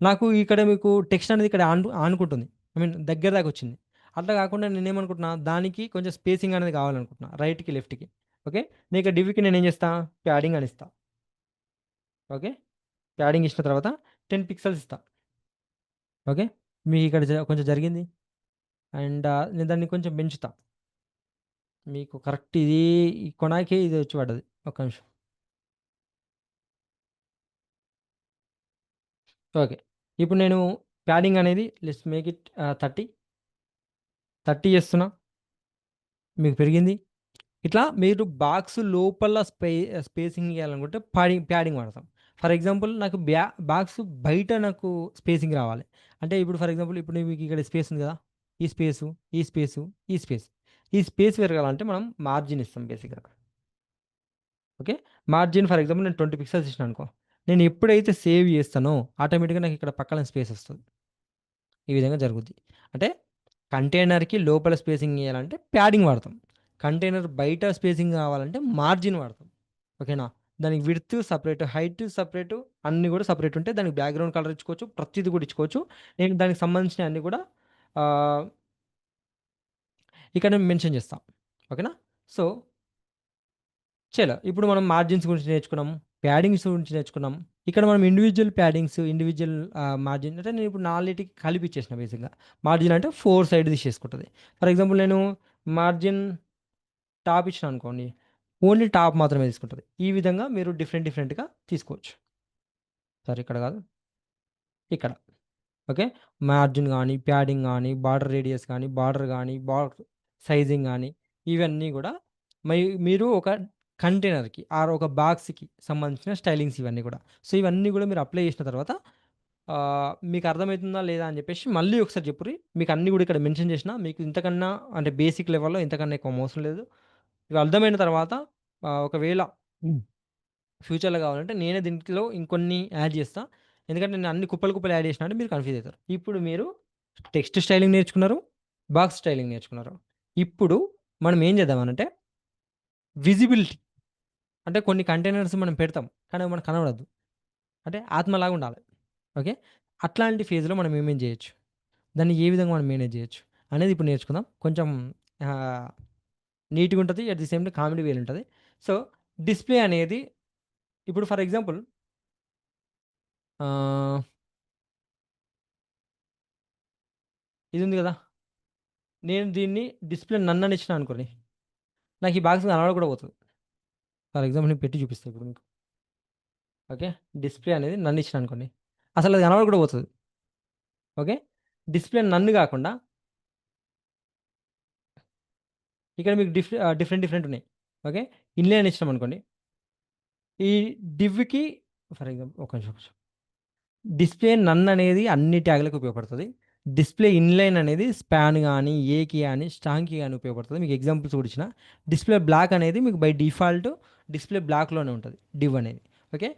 నాకు ఇక్కడ మీకు టెక్స్ట్ అనేది ఇక్కడ ఆనుకుంటుంది. ఐ మీన్ దగ్గర దాకొచ్చింది. అట్లా గాకుండా నేనేమనుకుంటున్నా, దానికి కొంచెం స్పేసింగ్ అనేది కావాలనుకుంటున్నా. రైట్‌కి, లెఫ్ట్‌కి. ఓకే. నేను ఇక్కడ డివ్‌కి నేనేం చేస్తా? ప్యాడింగ్ అని ఇస్తా. ఓకే. ప్యాడింగ్ ఇచ్చిన తర్వాత 10 పిక్సెల్స్ ఇస్తా. ఓకే. మీకిక్కడ కొంచెం జరిగింది. అండ్ నేను దాన్ని కొంచెం పెంచుతా. మీకు కరెక్ట్ ఇది ఈ కొనాకే ఇది వచ్చి పడ్డది. ఒక్క నిమిషం. ఓకే. ఇప్పుడు నేను ప్యాడింగ్ అనేది లెట్స్ మేక్ ఇట్ 30 చేస్తున్నా. మీకు పెరిగింది. ఇట్లా మీరు బాక్స్ లోపల స్పేసింగ్ ఇయ్యాలనుకుంటే ప్యాడింగ్ వాడతాం. ఫర్ ఎగ్జాంపుల్ నాకు బాక్స్ బయట నాకు స్పేసింగ్ రావాలి. అంటే ఇప్పుడు ఫర్ ఎగ్జాంపుల్ ఇప్పుడు మీకు ఇక్కడ స్పేస్ ఉంది కదా! ఈ స్పేసు, ఈ స్పేసు, ఈ స్పేస్. ఈ స్పేస్ పెరగాలంటే మనం మార్జిన్ ఇస్తాం బేసిక్‌గా. ఓకే. మార్జిన్ ఫర్ ఎగ్జాంపుల్ నేను 20 పిక్సెల్స్ ఇచ్చినాననుకో. నేను ఎప్పుడైతే సేవ్ చేస్తానో ఆటోమేటిక్‌గా నాకు ఇక్కడ పక్కన స్పేస్ వస్తది. ఈ విధంగా జరుగుద్ది. అంటే కంటైనర్‌కి లోపల స్పేసింగ్ ఇయ్యాలంటే ప్యాడింగ్ వాడతాం. కంటైనర్ బయట స్పేసింగ్ కావాలంటే మార్జిన్ వాడతాం. ఓకేనా? దానికి విడ్త్ సెపరేట్, హైట్ సెపరేటు అన్నీ కూడా సెపరేట్ ఉంటాయి. దానికి బ్యాక్‌గ్రౌండ్ కలర్ ఇచ్చుకోవచ్చు. ప్రతీది కూడా ఇచ్చుకోవచ్చు. నేను దానికి సంబంధించినయన్నీ కూడా ఆహ్, ఇక్కడ నేను మెన్షన్ చేస్తా. ఓకేనా? సో ఇప్పుడు మనం మార్జిన్స్ గురించి నేర్చుకున్నాము. ప్యాడింగ్స్ గురించి నేర్చుకున్నాం. ఇక్కడ మనం ఇండివిడ్యువల్ ప్యాడింగ్స్, ఇండివిడ్యువల్ మార్జిన్ అంటే నేను ఇప్పుడు నాలుగిటికి కలిపి ఇచ్చేసిన బేసిక్‌గా. మార్జిన్ అంటే 4 సైడ్ తీసేసుకుంటది. ఫర్ ఎగ్జాంపుల్ నేను మార్జిన్ టాప్ ఇచ్చినాననుకోండి. ఓన్లీ టాప్ మాత్రమే తీసుకుంటది. ఈ విధంగా మీరు డిఫరెంట్‌గా తీసుకోవచ్చు. సారీ ఇక్కడ కాదు. ఇక్కడ. ఓకే. మార్జిన్ గాని, ప్యాడింగ్ గాని, బార్డర్ రేడియస్ గాని, బార్డర్ గాని, సైజింగ్ గాని ఇవన్నీ గూడా మై మీరు ఒక కంటైనర్‌కి ఒక బాక్స్‌కి సంబంధించిన స్టైలింగ్స్ ఇవన్నీ గూడా. సో, ఇవన్నీ గూడా మీరు అప్లై చేసిన తర్వాత మీకు అర్థమైతుందా లేదా అని జెప్పేసి మళ్ళీ ఒకసారి చెప్పుర్రి. మీకు అన్నీ గూడా ఇక్కడ మెన్షన్ చేషినా. మీకు ఇంతకన్నా అంటే బేసిక్ లెవెల్‌లో ఇంతకన్నా ఎక్కువ అవసరం లేదు. ఇవి అర్థమైన తర్వాత ఒకవేళ ఫ్యూచర్‌లో కావాలంటే నేనే దీంట్లో ఇంకొన్ని యాడ్ చేస్తా. ఎందుకంటే నేను అన్ని కుప్పలు, కుప్పలు యాడ్ చేసినా అంటే మీరు కన్‌ఫ్యూజ్ అయితారు. ఇప్పుడు మీరు టెక్స్ట్ స్టైలింగ్ నేర్చుకున్నారు. బాక్స్ స్టైలింగ్ నేర్చుకున్నారు. ఇప్పుడు మనం ఏం చేద్దామనంటే విజిబిలిటీ అంటే కొన్ని కంటైనర్స్ మనం పెడతాం. కానీ అవి మనకు కనపడద్దు. అంటే ఆత్మలాగా ఉండాలి. ఓకే. అట్లాంటి ఫేజ్‌లో మనం ఏమేం చేయొచ్చు? దాన్ని ఏ విధంగా మనం మేనేజ్ చేయొచ్చు? అనేది ఇప్పుడు నేర్చుకుందాం. కొంచెం ఆహ్, నీట్‌గుంటది. At the same time comedy వేలో ఉంటది. సో, డిస్‌ప్లే అనేది ఇప్పుడు ఫర్ ఎగ్జాంపుల్ ఆహ్, ఇది ఉంది గదా! నేను దీన్ని డిస్‌ప్లే నన్నని ఇచ్చినా అనుకోండి. నాకు ఈ బాక్స్ కనపడకుండా పోతది. ఫర్ ఎగ్జాంపుల్ నేను పెట్టి చూపిస్తా ఇప్పుడు మీకు. ఓకే. డిస్‌ప్లే అనేది నన్ను ఇచ్చినా అనుకోండి. అసలు అది కనపడకుండా పోతది. ఓకే. డిస్‌ప్లే నన్ను గాకుండా ఇక్కడ మీకు డిఫరెంట్ డిఫరెంట్ ఉన్నాయి. ఓకే. ఇన్‌లైన్ అని ఇచ్చినామనుకోండి. ఈ డివ్‌కి ఫర్ ఎగ్జాంపుల్ ఒక్క నిమిషం, ఒక్క నిమిషం. డిస్‌ప్లే నన్ అనేది అన్ని ట్యాగ్‌లకు ఉపయోగపడతది. డిస్‌ప్లే ఇన్‌లైన్ అనేది స్పాన్ గాని, ఏకి గాని, స్టాంకి గాని ఉపయోగపడతది. మీకు ఎగ్జాంపుల్స్ కూడా ఇచ్చిన. డిస్‌ప్లే బ్లాక్ అనేది మీకు బై డిఫాల్ట్ డిస్‌ప్లే బ్లాక్‌లోనే ఉంటది. డివ్ అనేది. ఓకే.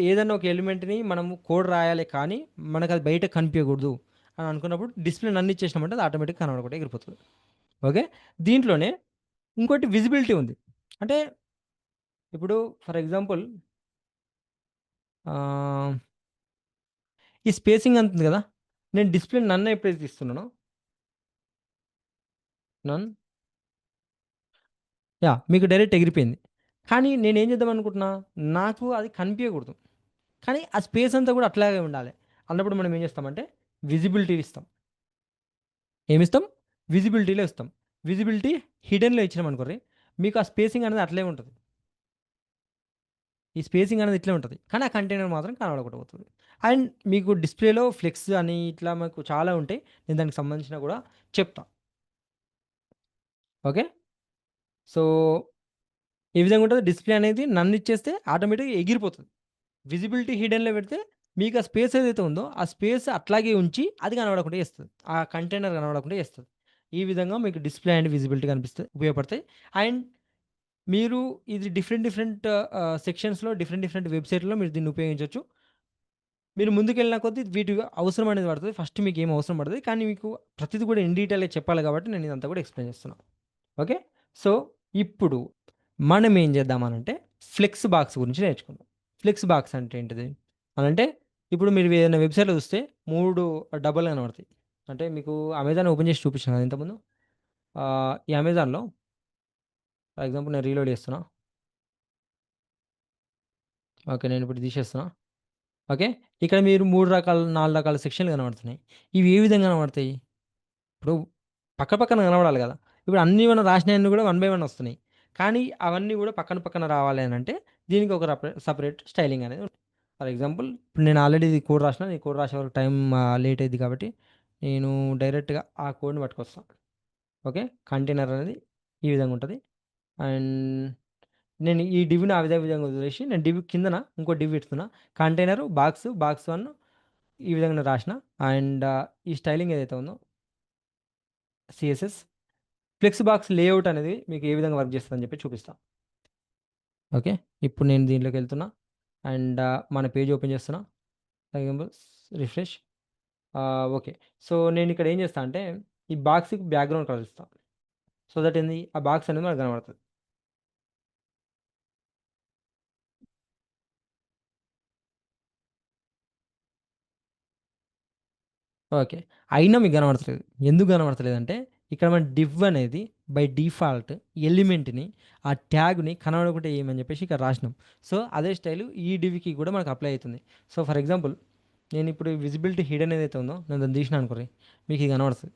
ఏదన్నా ఒక ఎలిమెంట్‌ని మనము కోడ్ రాయాలి కానీ, మనకది బయట కనిపియకూడదు అని అనుకున్నప్పుడు డిస్‌ప్లే నన్ ఇచ్చేసినామంటే అది ఆటోమేటిక్‌గా కనపడకుండా ఎగిరిపోతది. ఓకే. దీంట్లోనే ఇంకోటి విజిబిలిటీ ఉంది. అంటే ఇప్పుడు ఫర్ ఎగ్జాంపుల్ ఆహ్, ఈ స్పేసింగ్ అంతుంది కదా! నేను డిస్‌ప్లే నన్ ఎప్పుడైతే ఇస్తున్నానో నన్ యాహ్! మీకు డైరెక్ట్ ఎగిరిపోయింది. కానీ నేనేం చేద్దామనుకుంటున్నా, నాకు అది కనిపియకూడదు. కానీ ఆ స్పేస్ అంతా కూడా అట్లాగే ఉండాలి. అన్నప్పుడు మనం ఏం చేస్తామంటే విజిబిలిటీ ఇస్తాం. ఏమిస్తాం? విజిబిలిటీలో ఇస్తాం. విజిబిలిటీ హిడెన్‌లో ఇచ్చినామనుకోర్రి, మీకు ఆ స్పేసింగ్ అనేది అట్లే ఉంటది. ఈ స్పేసింగ్ అనేది ఇట్లే ఉంటది. కానీ ఆ కంటైనర్ మాత్రం కనపడకుండా పోతది. అండ్ మీకు డిస్‌ప్లేలో ఫ్లెక్స్ అని ఇట్లా మాకు చాలా ఉంటాయి. నేను దానికి సంబంధించినవి కూడా చెప్తా. ఓకే. సో, ఈ విధంగా ఉంటది. డిస్‌ప్లే అనేది నన్ ఇచ్చేస్తే ఆటోమేటిక్‌గా ఎగిరిపోతది. విజిబిలిటీ హిడెన్‌లో పెడితే మీకు ఆ స్పేస్ ఏదైతే ఉందో, ఆ స్పేస్ అట్లాగే ఉంచి అది కనపడకుండా చేస్తది. ఆ కంటైనర్ కనపడకుండా చేస్తది. ఈ విధంగా మీకు డిస్‌ప్లే అండ్ విజిబిలిటీ కనిపిస్తాయి ఉపయోగపడతాయి. అండ్ మీరు ఇది డిఫరెంట్ డిఫరెంట్ సెక్షన్స్‌లో డిఫరెంట్ డిఫరెంట్ వెబ్‌సైట్‌లో మీరు దీన్ని ఉపయోగించొచ్చు. మీరు ముందుకెళ్ళిన కొద్దీ వీటి అవసరం అనేది పడతది. ఫస్ట్ మీకేం అవసరం పడదు. కానీ మీకు ప్రతిది కూడా ఇన్ డీటెయిల్‌గా చెప్పాలి కాబట్టి నేను ఇదంతా కూడా ఎక్స్‌ప్లెయిన్ చేస్తున్నా. ఓకే. సో, ఇప్పుడు మనం ఏం చేద్దామనంటే ఫ్లెక్స్ బాక్స్ గురించి నేర్చుకుందాం. ఫ్లెక్స్ బాక్స్ అంటే ఏంటిది? అనంటే ఇప్పుడు మీరు ఏదైనా వెబ్‌సైట్‌లో చూస్తే 3 డబ్బాలు కనపడతాయి. అంటే మీకు అమెజాన్ ఓపెన్ చేసి చూపించాను కదా ఇంతకుముందు. ఈ అమెజాన్‌లో ఫర్ ఎగ్జాంపుల్ నేను రీలోడ్ చేస్తున్నా. ఓకే. నేనిప్పుడు తీసేస్తున్నా. ఓకే. ఇక్కడ మీరు 3 రకాల 4 రకాల సెక్షన్‌లు కనపడుతున్నాయి. ఇవి ఏ విధంగా కనపడతాయి? ఇప్పుడు పక్క పక్కన కనపడాలి గదా! ఇప్పుడు అన్నీ మనం రాసినయన్నీ గూడా వన్ బై వన్ వస్తున్నాయి. కానీ అవన్నీ గూడా పక్కన పక్కన రావాలి అనంటే దీనికి ఒక సెపరేట్ స్టైలింగ్ అనేది ఉంటుంది. ఫర్ ఎగ్జాంపుల్ ఇప్పుడు నేను ఆల్రెడీ ఇది కోడ్ రాసిన. ఈ కోడ్ రాసే వరకు టైం లేట్ అయిద్ది కాబట్టి నేను డైరెక్ట్‌గా ఆ కోడ్‌ని పట్టుకొస్తా. ఓకే. కంటైనర్ అనేది ఈ విధంగా ఉంటది. అండ్ నేను ఈ డివ్‌ని ఆ విధంగా వదిలేసి నేను డివ్ కిందన ఇంకో డివ్ పెడుతున్నా. కంటైనరు, బాక్స్ 1 ఈ విధంగా నేను రాసిన. అండ్ ఈ స్టైలింగ్ ఏదైతే ఉందో సీఎస్ఎస్ ఫ్లెక్స్ బాక్స్ లేఔట్ అనేది మీకు ఏ విధంగా వర్క్ చేస్తదని చెప్పి చూపిస్తా. ఓకే. ఇప్పుడు నేను దీంట్లోకెళ్తున్నా. అండ్ మన పేజ్ ఓపెన్ చేస్తున్నా. For example refresh. Okay. So, నేనిక్కడ ఏం చేస్తా అంటే, ఈ బాక్స్‌కి బ్యాక్‌గ్రౌండ్ కలర్ ఇస్తా. సో దట్ ఏంది ఆ బాక్స్ అనేది మనకు కనపడతది. ఓకే. అయినా మీకు కనపడతలేదు. ఎందుకు కనపడతలేదంటే, ఇక్కడ మన డివ్ అనేది బై డిఫాల్ట్ ఎలిమెంట్‌ని, ఆ ట్యాగ్‌ని కనపడకుండా చేయమని చెప్పేసి ఇక్కడ రాసినాం. సో, అదే స్టైలు ఈ డివ్‌కి కూడా మనకు అప్లై అయితుంది. సో, ఫర్ ఎగ్జాంపుల్ నేనిప్పుడు విజిబిలిటీ హిడెన్ ఏదైతే ఉందో, నేను దాన్ని తీసినా అనుకోండి, మీకు ఇది కనపడతది.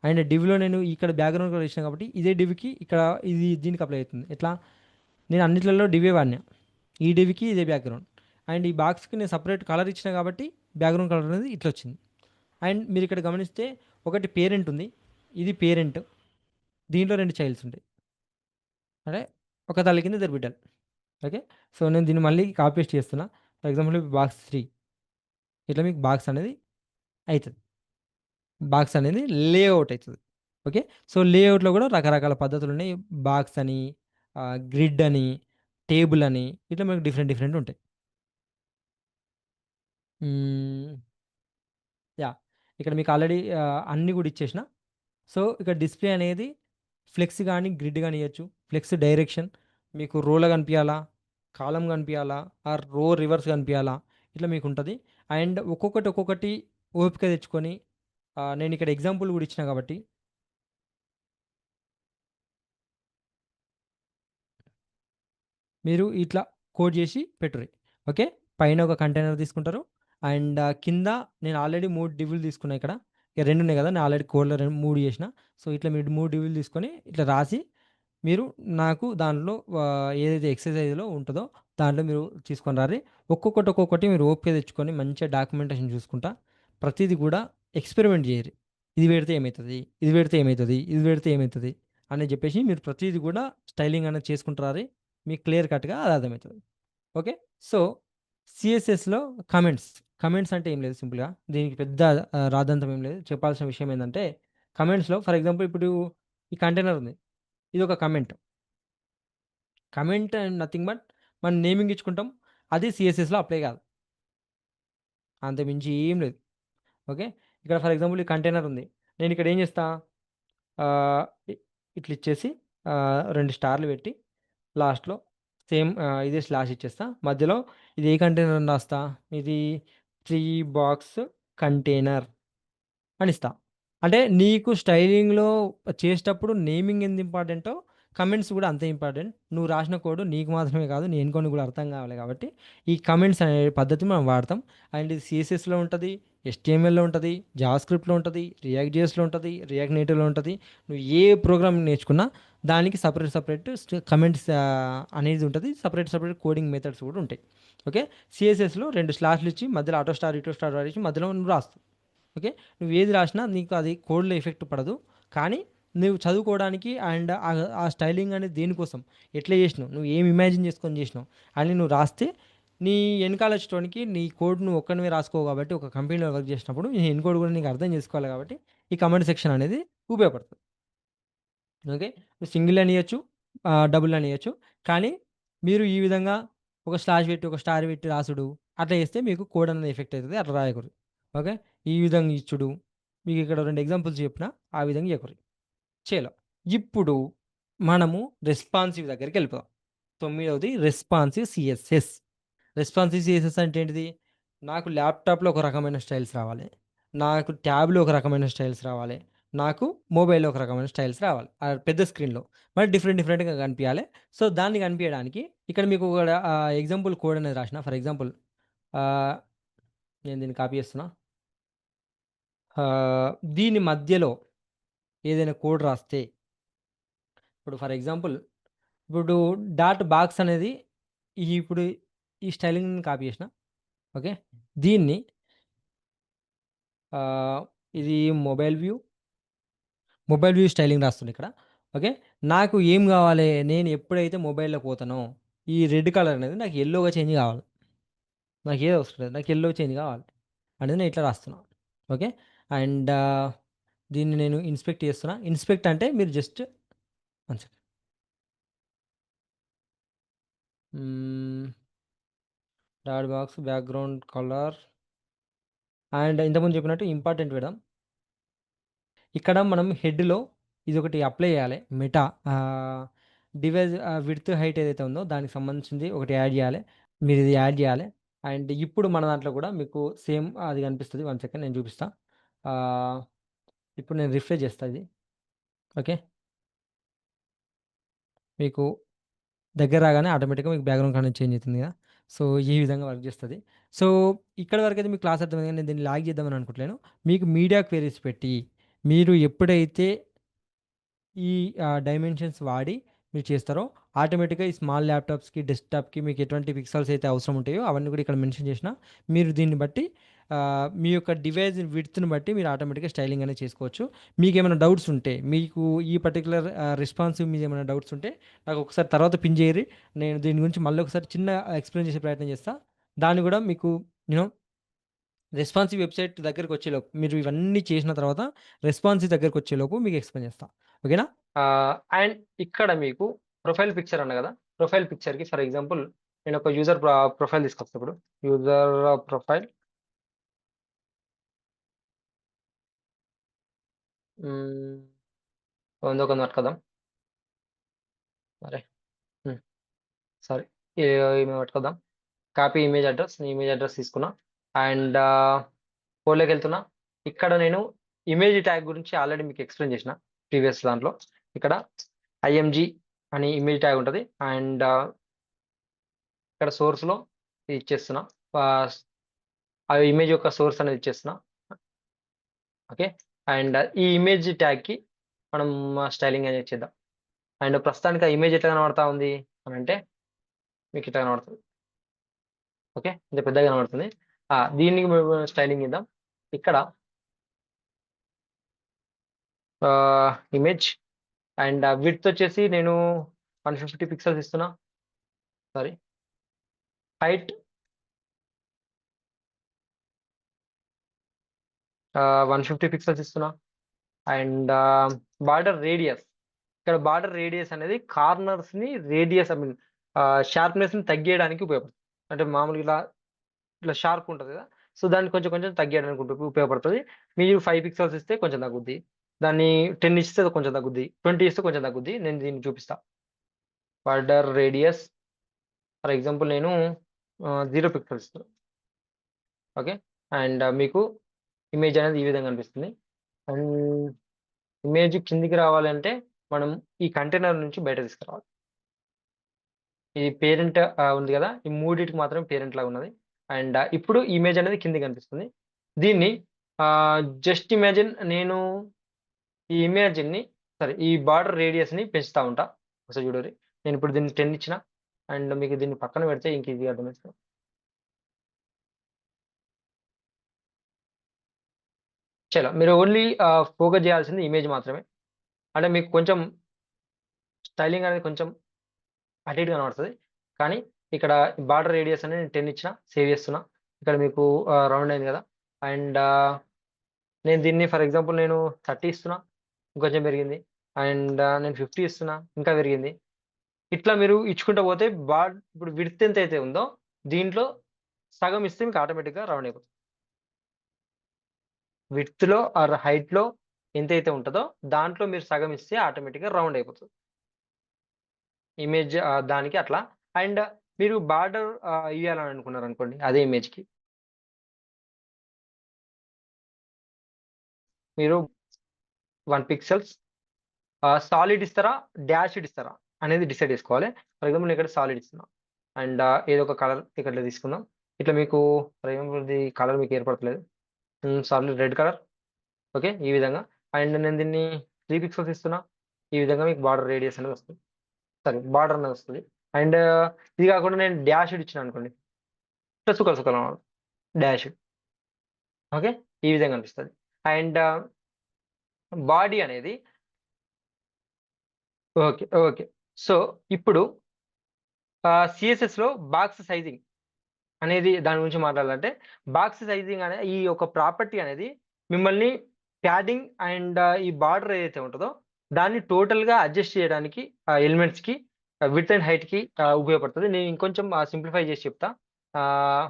అండ్ డివ్‌లో నేను ఇక్కడ బ్యాక్‌గ్రౌండ్ కలర్ ఇచ్చినా కాబట్టి, ఇదే డివ్‌కి ఇక్కడ ఇది దీనికి అప్లై అయితుంది. ఎట్లా? నేను అన్నిట్లలో డివే వాడినా. ఈ డివ్‌కి ఇదే బ్యాక్‌గ్రౌండ్. అండ్ ఈ బాక్స్‌కి నేను సెపరేట్ కలర్ ఇచ్చినా కాబట్టి, బ్యాక్‌గ్రౌండ్ కలర్ అనేది ఇట్లొచ్చింది. అండ్ మీరిక్కడ గమనిస్తే ఒకటి పేరెంట్ ఉంది. ఇది పేరెంట్. దీంట్లో 2 చైల్డ్స్ ఉంటాయి. అంటే ఒక తల్లి కింద ఇద్దరు బిడ్డలు. ఓకే. సో, నేను దీన్ని మళ్ళీ కాపీ పేస్ట్ చేస్తున్నా. ఫర్ ఎగ్జాంపుల్ బాక్స్ 3 ఇట్లా మీకు బాక్స్ అనేది అయితది. బాక్స్ అనేది లేఔట్ అయితది. ఓకే. సో, లేఔట్‌లో కూడా రకరకాల పద్ధతులున్నాయి. బాక్స్ అని, గ్రిడ్ అని, టేబుల్ అని ఇట్లా మనకు డిఫరెంట్ డిఫరెంట్ ఉంటాయి. హ్మ్. యాహ్! ఇక్కడ మీకు ఆల్రెడీ అన్నీ గూడా ఇచ్చేసిన. సో, ఇక్కడ డిస్‌ప్లే అనేది ఫ్లెక్స్ గాని, గ్రిడ్ గాని ఇయొచ్చు. ఫ్లెక్స్ డైరెక్షన్ మీకు రోలో కనిపియాలా? కాలమ్ కనిపియాలా? ఆర్ రో రివర్స్ కనిపియాలా? ఇట్లా మీకుంటది. అండ్ ఒక్కొక్కటి, ఒక్కొక్కటి ఓపిక తెచ్చుకొని నేనిక్కడ ఎగ్జాంపుల్ గూడా ఇచ్చినా కాబట్టి మీరు ఇట్లా కోడ్ జేసి పెట్టుర్రి. ఓకే. పైన ఒక కంటైనర్ తీసుకుంటారు. అండ్ కింద నేను ఆల్రెడీ 3 డివ్‌లు తీసుకున్నా ఇక్కడ. ఇక 2 ఉన్నాయి గదా! నేను ఆల్రెడీ కోడ్‌లో 3 జేసిన. సో, ఇట్లా మీరు 3 డివ్‌లు తీసుకొని ఇట్లా రాసి మీరు నాకు దాంట్లో ఏదైతే ఎక్సర్‌సైజ్‌లో ఉంటదో దాంట్లో మీరు తీసుకొని రార్రి. ఒక్కొక్కటి, ఒక్కొక్కటి మీరు ఓపిక తెచ్చుకొని మంచిగా డాక్యుమెంటేషన్ చూసుకుంటా ప్రతీది గూడా ఎక్స్‌పెరిమెంట్ జేయర్రి. ఇది పెడితే ఏమైతది? ఇది పెడితే ఏమైతది? ఇది పెడితే ఏమైతది? అని జెప్పేసి మీరు ప్రతీది గూడా స్టైలింగ్ అనేది చేసుకుంటూ రార్రి. మీకు క్లియర్ కట్‌గా అది అర్థమైతది. ఓకే. సో, సీఎస్ఎస్‌లో కమెంట్స్. కమెంట్స్ అంటే ఏం లేదు సింపుల్‌గా. దీనికి పెద్ద రాద్ధాంతం ఏం లేదు. చెప్పాల్సిన విషయం ఏందంటే, కమెంట్స్‌లో ఫర్ ఎగ్జాంపుల్ ఇప్పుడు ఈ కంటైనర్ ఉంది. ఇదొక comment. Comment and nothing but మనం నేమింగ్ ఇచ్చుకుంటాం. అది సీఎస్ఎస్‌లో అప్లై కాదు. అంతకు మించి ఏం లేదు. ఓకే. ఇక్కడ ఫర్ ఎగ్జాంపుల్ ఈ కంటైనర్ ఉంది. నేనిక్కడ ఏం చేస్తా ఆహ్, ఇ ఇట్లా ఇచ్చేసి 2 స్టార్‌లు పెట్టి లాస్ట్‌లో సేమ్ ఇదే స్లాష్ ఇచ్చేస్తా. మధ్యలో ఇది ఏ కంటైనర్ అని రాస్తా? ఇది 3 బాక్స్ కంటైనర్ అనిస్తా. అంటే నీకు స్టైలింగ్‌లో చేసేటప్పుడు నేమింగ్ ఎంత ఇంపార్టెంటో, కమెంట్స్ గూడా అంతే ఇంపార్టెంట్. నువ్వు రాసిన కోడ్ నీకు మాత్రమే కాదు, నీ ఎనుకోనికి కూడా అర్థం కావాలి కాబట్టి, ఈ కమెంట్స్ అనే పద్ధతి మనం వాడతాం. అండ్ ఇది సీఎస్ఎస్‌లో ఉంటది, హెచ్టీఎంఎల్‌లో ఉంటది, జావాస్క్రిప్ట్‌లో ఉంటది, రియాక్ట్ జేఎస్‌లో ఉంటది, రియాక్ట్ నేటివ్‌లో ఉంటది. నువ్వు ఏ ప్రోగ్రామింగ్ నేర్చుకున్నా దానికి సెపరేట్ సెపరేట్ కమెంట్స్ అనేది ఉంటది. సెపరేట్ సెపరేట్ కోడింగ్ మెథడ్స్ కూడా ఉంటాయి. ఓకే. సీఎస్ఎస్‌లో 2 స్లాష్‌లు ఇచ్చి మధ్యలో ఆటో స్టార్, ఇటో స్టార్ వాడేసి మధ్యలో నువ్వు రాస్తావు. ఓకే. నువ్వేది రాసినా నీకు అది కోడ్‌లో ఎఫెక్ట్ పడదు. కానీ నువ్వు చదువుకోవడానికి అండ్ ఆ స్టైలింగ్ అనేది దేనికోసం? ఎట్లా జేసినావు? నువ్వు ఏం ఇమాజిన్ చేసుకొని జేసినావు? అని నువ్వు రాస్తే నీ ఎనకాల వచ్చేటోనికి నీ కోడ్ నువ్వు ఒక్కనివే రాసుకోవు కాబట్టి ఒక కంపెనీలో వర్క్ చేసినప్పుడు నీ ఎన్‌కోడ్ కూడా నీకు అర్థం చేసుకోవాలి కాబట్టి ఈ కమెంట్ సెక్షన్ అనేది ఉపయోగపడుతుంది. ఓకే. సింగిల్ అని ఇయొచ్చు. డబుల్ అని ఇయొచ్చు. కానీ మీరు ఈ విధంగా ఒక స్లాష్ పెట్టి, ఒక స్టార్ పెట్టి రాసుడు అట్లా చేస్తే మీకు కోడ్ అనేది ఎఫెక్ట్ అయితది. అట్లా రాయకూడదు. ఓకే. ఈ విధంగా ఇచ్చుడు. మీకిక్కడ 2 ఎగ్జాంపుల్స్ చెప్పిన. ఆ విధంగా చేయకూరి. చేయలా. ఇప్పుడు మనము రెస్పాన్సివ్ దగ్గరికెళ్ళిపోదాం. తొమ్మిదవది రెస్పాన్సివ్ సీఎస్ఎస్. రెస్పాన్సివ్ సీఎస్ఎస్ అంటే ఏంటిది? నాకు ల్యాప్‌టాప్‌లో ఒక రకమైన స్టైల్స్ రావాలి. నాకు ట్యాబ్‌లో ఒక రకమైన స్టైల్స్ రావాలి. నాకు మొబైల్‌లో ఒక రకమైన స్టైల్స్ రావాలి. పెద్ద స్క్రీన్‌లో. మరి డిఫరెంట్ డిఫరెంట్‌గా కనిపియాలి. సో, దాన్ని కనిపియడానికి ఇక్కడ మీకు ఒక ఎగ్జాంపుల్ కోడ్ అనేది రాసిన. ఫర్ ఎగ్జాంపుల్ ఆహ్, నేను దీన్ని కాపీ చేస్తున్నా. దీని మధ్యలో ఏదైనా కోడ్ రాస్తే ఇప్పుడు ఫర్ ఎగ్జాంపుల్ ఇప్పుడు డాట్ బాక్స్ అనేది ఇప్పుడు ఈ స్టైలింగ్‌ని కాపీ చేసిన. ఓకే. దీన్ని ఆహ్, ఇది mobile view, mobile view styling రాస్తున్నా ఇక్కడ. ఓకే. నాకు ఏం గావాలి? నేను ఎప్పుడైతే మొబైల్‌లోకి పోతానో, ఈ రెడ్ కలర్ అనేది నాకు యెల్లోగా చేంజ్ గావాలి. నాకేది అవసరం లేదు. నాకు యెల్లో చేంజ్ గావాలి. అనేది నేను ఇట్లా రాస్తున్నా. ఓకే. అండ్ దీన్ని నేను ఇన్స్పెక్ట్ చేస్తున్నా. ఇన్స్పెక్ట్ అంటే మీరు జస్ట్ వన్ సెకండ్. హ్మ్. Dot box background colour and ఇంతకుముందు చెప్పినట్టు ఇంపార్టెంట్ పెడదాం. ఇక్కడ మనం హెడ్‌లో ఇదొకటి అప్లై చేయాలి. డివైస్ విడ్త్, హైట్ ఏదైతే ఉందో దానికి సంబంధించింది ఒకటి యాడ్ చేయాలి. మీరిది యాడ్ చేయాలి. అండ్ ఇప్పుడు మన దాంట్లో కూడా మీకు సేమ్ అది కనిపిస్తది. వన్ సెకండ్ నేను చూపిస్తా. ఆహ్, ఇప్పుడు నేను రిఫ్రెష్ చేస్తా ఇది. ఓకే. మీకు దగ్గర రాగానే ఆటోమేటిక్‌గా మీకు బ్యాక్‌గ్రౌండ్ కలర్ చేంజ్ అయితుంది కదా! సో, ఈ విధంగా వర్క్ చేస్తది. సో, ఇక్కడి వరకైతే మీకు క్లాస్ అర్థమైంది కానీ నేను దీన్ని లాగ్ చేద్దామని అనుకోవట్లేను. మీకు మీడియా క్వెరీస్ పెట్టి మీరు ఎప్పుడైతే ఈ డైమెన్షన్స్ వాడి మీరు చేస్తారో ఆటోమేటిక్‌గా ఈ స్మాల్ ల్యాప్‌టాప్స్‌కి, డెస్క్‌టాప్‌కి మీకు ఎటువంటి పిక్సెల్స్ అయితే అవసరం ఉంటాయో అవన్నీ కూడా ఇక్కడ మెన్షన్ చేసిన. మీరు దీన్ని బట్టి మీ యొక్క డివైస్ విడ్త్‌ని బట్టి మీరు ఆటోమేటిక్‌గా స్టైలింగ్ అనేది చేసుకోవచ్చు. మీకేమైనా డౌట్స్ ఉంటే మీకు ఈ పర్టిక్యులర్ రెస్పాన్సివ్ మీద ఏమైనా డౌట్స్ ఉంటే నాకు ఒకసారి తర్వాత పిన్ చేయర్రి. నేను దీని గురించి మళ్ళీ ఒకసారి చిన్న ఎక్స్‌ప్లెయిన్ చేసే ప్రయత్నం చేస్తా. దాన్ని కూడా మీకు యూ నో రెస్పాన్సివ్ వెబ్‌సైట్ దగ్గరికొచ్చేలోపు మీరు ఇవన్నీ చేసిన తర్వాత రెస్పాన్సివ్ దగ్గరికొచ్చేలోపు మీకు ఎక్స్‌ప్లెయిన్ చేస్తా. ఓకేనా? అండ్ ఇక్కడ మీకు ప్రొఫైల్ పిక్చర్ అన్నా గదా! ప్రొఫైల్ పిక్చర్‌కి ఫర్ ఎగ్జాంపుల్ నేను ఒక యూజర్ ప్రొఫైల్ తీసుకొస్తా ఇప్పుడు. యూజర్ ప్రొఫైల్ హ్మ్. ఉందో కొంచెం పట్టుకొద్దాం. అరే! హ్మ్. సారీ. ఈమె పట్టుకొద్దాం. Copy image address. Image address తీసుకున్నా. అండ్ కోడ్‌లోకెళ్తున్నా. ఇక్కడ నేను ఇమేజ్ ట్యాగ్ గురించి ఆల్రెడీ మీకు ఎక్స్‌ప్లెయిన్ చేసిన ప్రీవియస్ దాంట్లో. ఇక్కడ ఐఎంజీ అని ఇమేజ్ ట్యాగ్ ఉంటది. అండ్ ఇక్కడ సోర్స్‌లో ఇది ఇచ్చేస్తున్నా. ఆహ్, ఆ ఇమేజ్ యొక్క సోర్స్ అనేది ఇచ్చేస్తున్నా. ఓకే. అండ్ ఈ ఇమేజ్ ట్యాగ్‌కి మనం స్టైలింగ్ అనేది చేద్దాం. అండ్ ప్రస్తుతానికి ఆ ఇమేజ్ ఎట్లా కనబడతా ఉంది అనంటే మీకు ఇట్లా కనబడుతది. ఓకే. ఇంత పెద్దగా కనబడుతుంది. దీనికి మేము స్టైలింగ్ ఇద్దాం. ఇక్కడ ఇమేజ్ అండ్ విడ్త్ వచ్చేసి నేను 150 పిక్సెల్స్ ఇస్తున్నా. సారీ. హైట్ 150 పిక్సెల్స్ ఇస్తున్నా. And border radius. ఇక్కడ బార్డర్ రేడియస్ అనేది కార్నర్స్‌ని రేడియస్ ఐ మీన్ షార్ప్‌నెస్‌ని తగ్గియడానికి ఉపయోగపడుతుంది. అంటే మామూలుగా ఇట్లా షార్ప్ ఉంటది కదా! సో, దాన్ని కొంచెం కొంచెం తగ్గియడానికి ఉపయోగపడుతది. మీరు 5 పిక్సెల్స్ ఇస్తే కొంచెం తగ్గుద్ది. దాన్ని 10 ఇస్తే కొంచెం తగ్గుద్ది. 20 ఇస్తే కొంచెం తగ్గుద్ది. నేను దీన్ని చూపిస్తా. బార్డర్ రేడియస్ ఫర్ ఎగ్జాంపుల్ నేను 0 పిక్సెల్స్ ఇస్తున్నా. ఓకే. అండ్ మీకు ఇమేజ్ అనేది ఈ విధంగా కనిపిస్తుంది. అండ్ ఇమేజ్ కిందికి రావాలంటే మనం ఈ కంటైనర్ నుంచి బయట తీసుకురావాలి. ఈ పేరెంట్ ఉంది గదా! ఈ మూడిటికి మాత్రమే పేరెంట్ లాగా ఉన్నది. అండ్ ఇప్పుడు ఇమేజ్ అనేది కిందకి కనిపిస్తుంది. దీన్ని జస్ట్ ఇమాజిన్ నేను ఈ ఇమేజ్‌ని సారీ ఈ బార్డర్ రేడియస్‌ని పెంచుతా ఉంటా. ఒకసారి చూడుర్రి. నేను ఇప్పుడు దీన్ని 10 ఇచ్చిన. అండ్ మీకు దీన్ని పక్కన పెడితే ఇంక ఈజీగా అర్థమైతది. చలో మీరు ఓన్లీ ఫోకస్ చేయాల్సింది ఇమేజ్ మాత్రమే. అంటే మీకు కొంచెం స్టైలింగ్ అనేది కొంచెం అటు ఇటు కనబడతది. కానీ ఇక్కడ బార్డర్ రేడియస్ అనేది నేను 10 ఇచ్చిన. సేవ్ చేస్తున్నా. ఇక్కడ మీకు రౌండ్ అయింది గదా! అండ్ నేను దీన్ని ఫర్ ఎగ్జాంపుల్ నేను 30 ఇస్తున్నా. ఇంకొంచెం పెరిగింది. అండ్ నేను 50 ఇస్తున్నా. ఇంకా పెరిగింది. ఇట్లా మీరు ఇచ్చుకుంటా పోతే ఇప్పుడు విడ్త్ ఎంతైతే ఉందో దీంట్లో సగం ఇస్తే మీకు ఆటోమేటిక్‌గా రౌండ్ అయిపోతది. విడ్త్‌లో ఆర్ హైట్‌లో ఎంతైతే ఉంటదో దాంట్లో మీరు సగం ఇస్తే ఆటోమేటిక్‌గా రౌండ్ అయిపోతది. ఇమేజ్ దానికి అట్లా. అండ్ మీరు బార్డర్ ఇయ్యాలని అనుకున్నారనుకోండి అదే ఇమేజ్‌కి. మీరు 1 పిక్సెల్స్ సాలిడ్ ఇస్తారా? డాష్‌డ్ ఇస్తారా? అనేది డిసైడ్ చేసుకోవాలి. ఫర్ ఎగ్జాంపుల్ నేను ఇక్కడ సాలిడ్ ఇస్తున్నా. అండ్ ఏదో ఒక కలర్ ఇక్కడ తీసుకుందాం. ఇట్లా మీకు ఫర్ ఎగ్జాంపుల్ ఇది కలర్ మీకు ఏర్పడట్లేదు. Solid red colour. ఓకే. ఈ విధంగా. అండ్ నేను దీన్ని 3 పిక్సెల్స్ ఇస్తున్నా. ఈ విధంగా మీకు బార్డర్ రేడియస్ అనేది వస్తుంది. సారీ బార్డర్ అనేది వస్తది. అండ్ ఇది కాకుండా నేను డాష్‌డ్ ఇచ్చినాననుకోండి. ఇట్లా చుక్కలు చుక్కలు కనబడతది. డాష్‌డ్. ఓకే. ఈ విధంగా కనిపిస్తది. అండ్ బాడీ అనేది ఓకే. ఓకే. సో, ఇప్పుడు సీఎస్ఎస్‌లో బాక్స్ సైజింగ్ అనేది దాని గురించి మాట్లాడాలంటే, బాక్స్ సైజింగ్ అనే ఈ యొక్క ప్రాపర్టీ అనేది మిమ్మల్ని ప్యాడింగ్ అండ్ ఈ బార్డర్ ఏదైతే ఉంటదో, దాన్ని టోటల్‌గా అడ్జస్ట్ చేయడానికి ఎలిమెంట్స్‌కి విడ్త్ అండ్ హైట్‌కి ఉపయోగపడుతది. నేను ఇంకొంచెం సింప్లిఫై చేసి చెప్తా. ఆహ్,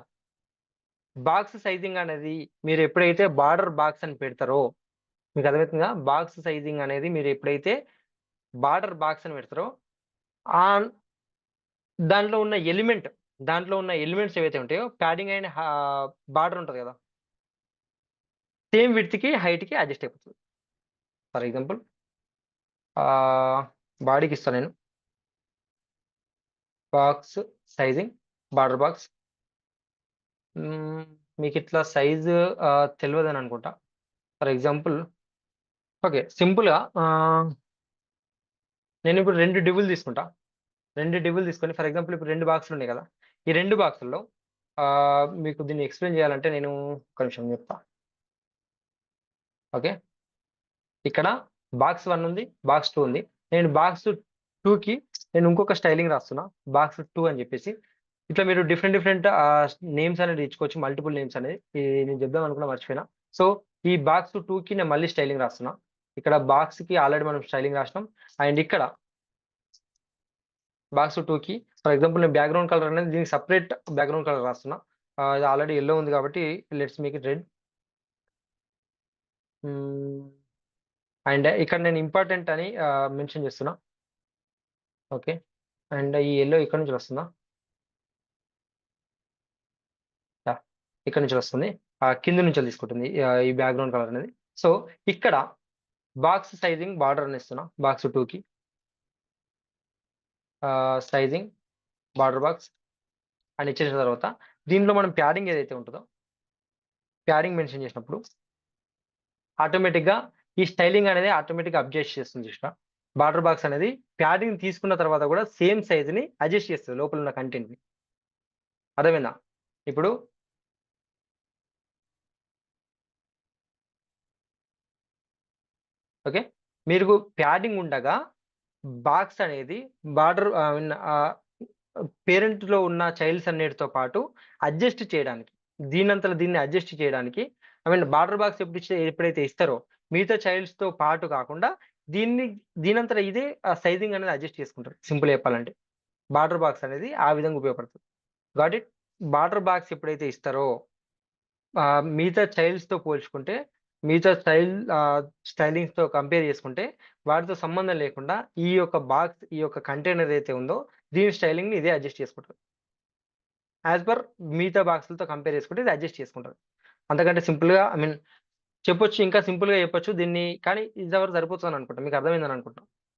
బాక్స్ సైజింగ్ అనేది మీరెప్పుడైతే బార్డర్ బాక్స్ అని పెడతారో, మీకు అర్థమవుతుందా? బాక్స్ సైజింగ్ అనేది మీరెప్పుడైతే బార్డర్ బాక్స్ అని పెడతారో, ఆహ్, దాంట్లో ఉన్న దాంట్లో ఉన్న ఎలిమెంట్స్ ఏవైతే ఉంటాయో ప్యాడింగ్ అండ్ బార్డర్ ఉంటది గదా! సేమ్ విడ్త్‌కి, హైట్‌కి అడ్జస్ట్ అయిపోతది. ఫర్ ఎగ్జాంపుల్ ఆహ్, బాడీకిస్తా నేను. Box sizing, border box. హ్మ్. మీకిట్లా సైజు తెలవదని అనుకుంటా. For example okay. సింపుల్‌గా నేనిప్పుడు 2 డివులు తీసుకుంటా. 2 డివులు తీసుకొని ఫర్ ఎగ్జాంపుల్ ఇప్పుడు 2 బాక్సులున్నాయి గదా! ఈ 2 బాక్సుల్లో మీకు దీన్ని ఎక్స్‌ప్లెయిన్ చేయాలంటే నేను ఒక్క నిమిషం చెప్తా. ఓకే. ఇక్కడ బాక్స్ 1 ఉంది. బాక్స్ 2 ఉంది. నేను బాక్స్ 2కి నేను ఇంకొక స్టైలింగ్ రాస్తున్నా. బాక్స్ 2 అని చెప్పేసి. ఇట్లా మీరు డిఫరెంట్ డిఫరెంట్ నేమ్స్ అనేది ఇచ్చుకోవచ్చు. మల్టిపుల్ నేమ్స్ అనేది. నేను చెప్దాం అనుకున్నా మర్చిపోయినా. సో, ఈ బాక్స్ 2కి నేను మళ్ళీ స్టైలింగ్ రాస్తున్నా. ఇక్కడ బాక్స్‌కి ఆల్రెడీ మనం స్టైలింగ్ రాసినాం. అండ్ ఇక్కడ బాక్స్ 2కి ఫర్ ఎగ్జాంపుల్ నేను బ్యాక్గ్రౌండ్ కలర్ అనేది దీనికి సెపరేట్ బ్యాక్గ్రౌండ్ కలర్ రాస్తున్నా. ఇది ఆల్రెడీ యెల్లో ఉంది కాబట్టి let's make it red. And ఇక్కడ నేను ఇంపార్టెంట్ అని మెన్షన్ చేస్తున్నా. ఓకే. అండ్ ఈ యెల్లో ఇక్కడ నుంచి వస్తుందా? యాహ్! ఇక్కడ నుంచి వస్తుంది. కింద నుంచి తీసుకుంటుంది ఈ బ్యాక్గ్రౌండ్ కలర్ అనేది. సో, ఇక్కడ బాక్స్ సైజింగ్ బార్డర్ అని ఇస్తున్నా బాక్స్ 2కి. సైజింగ్ బార్డర్ బాక్స్ అని ఇచ్చేసిన తర్వాత దీంట్లో మనం ప్యాడింగ్ ఏదైతే ఉంటదో ప్యాడింగ్ మెన్షన్ చేసినప్పుడు ఆటోమేటిక్‌గా ఈ స్టైలింగ్ అనేది ఆటోమేటిక్‌గా అడ్జస్ట్ చేస్తుంది చూసినా. బార్డర్ బాక్స్ అనేది ప్యాడింగ్ తీసుకున్న తర్వాత కూడా సేమ్ సైజ్‌ని అడ్జస్ట్ చేస్తది లోపల ఉన్న కంటెంట్‌ని. అర్థమైందా? ఇప్పుడు ఓకే. మీరు ప్యాడింగ్ ఉండగా బాక్స్ అనేది బార్డర్ ఐ మీన్ పేరెంట్‌లో ఉన్న చైల్డ్స్ అన్నిటితో పాటు అడ్జస్ట్ చేయడానికి, దీనంతట దీన్ని అడ్జస్ట్ చేయడానికి ఐ మీన్ బార్డర్ బాక్స్ ఎప్పుడైతే ఇస్తారో మిగతా చైల్డ్స్‌తో పాటు కాకుండా దీన్ని దీనంతట ఇదే సైజింగ్ అనేది అడ్జస్ట్ చేసుకుంటారు. సింపుల్‌గా చెప్పాలంటే. బార్డర్ బాక్స్ అనేది ఆ విధంగా ఉపయోగపడుతుంది. Got it? బార్డర్ బాక్స్ ఎప్పుడైతే ఇస్తారో మిగతా చైల్డ్స్‌తో పోల్చుకుంటే, మిగతా స్టైలింగ్స్‌తో కంపేర్ చేసుకుంటే, వాటితో సంబంధం లేకుండా ఈ యొక్క బాక్స్, ఈ యొక్క కంటైనర్ ఏదైతే ఉందో, దీని స్టైలింగ్‌ని ఇదే అడ్జస్ట్ చేసుకుంటది. యాస్ పర్ మిగతా బాక్సులతో కంపేర్ చేసుకుంటే ఇది అడ్జస్ట్ చేసుకుంటది. అంతకంటే సింపుల్‌గా ఐ మీన్ చెప్పొచ్చు. ఇంకా సింపుల్‌గా చెప్పొచ్చు దీన్ని. కానీ ఇది వరకు సరిపోతుందని అనుకుంటా. మీకు అర్థమైందని అనుకుంటా.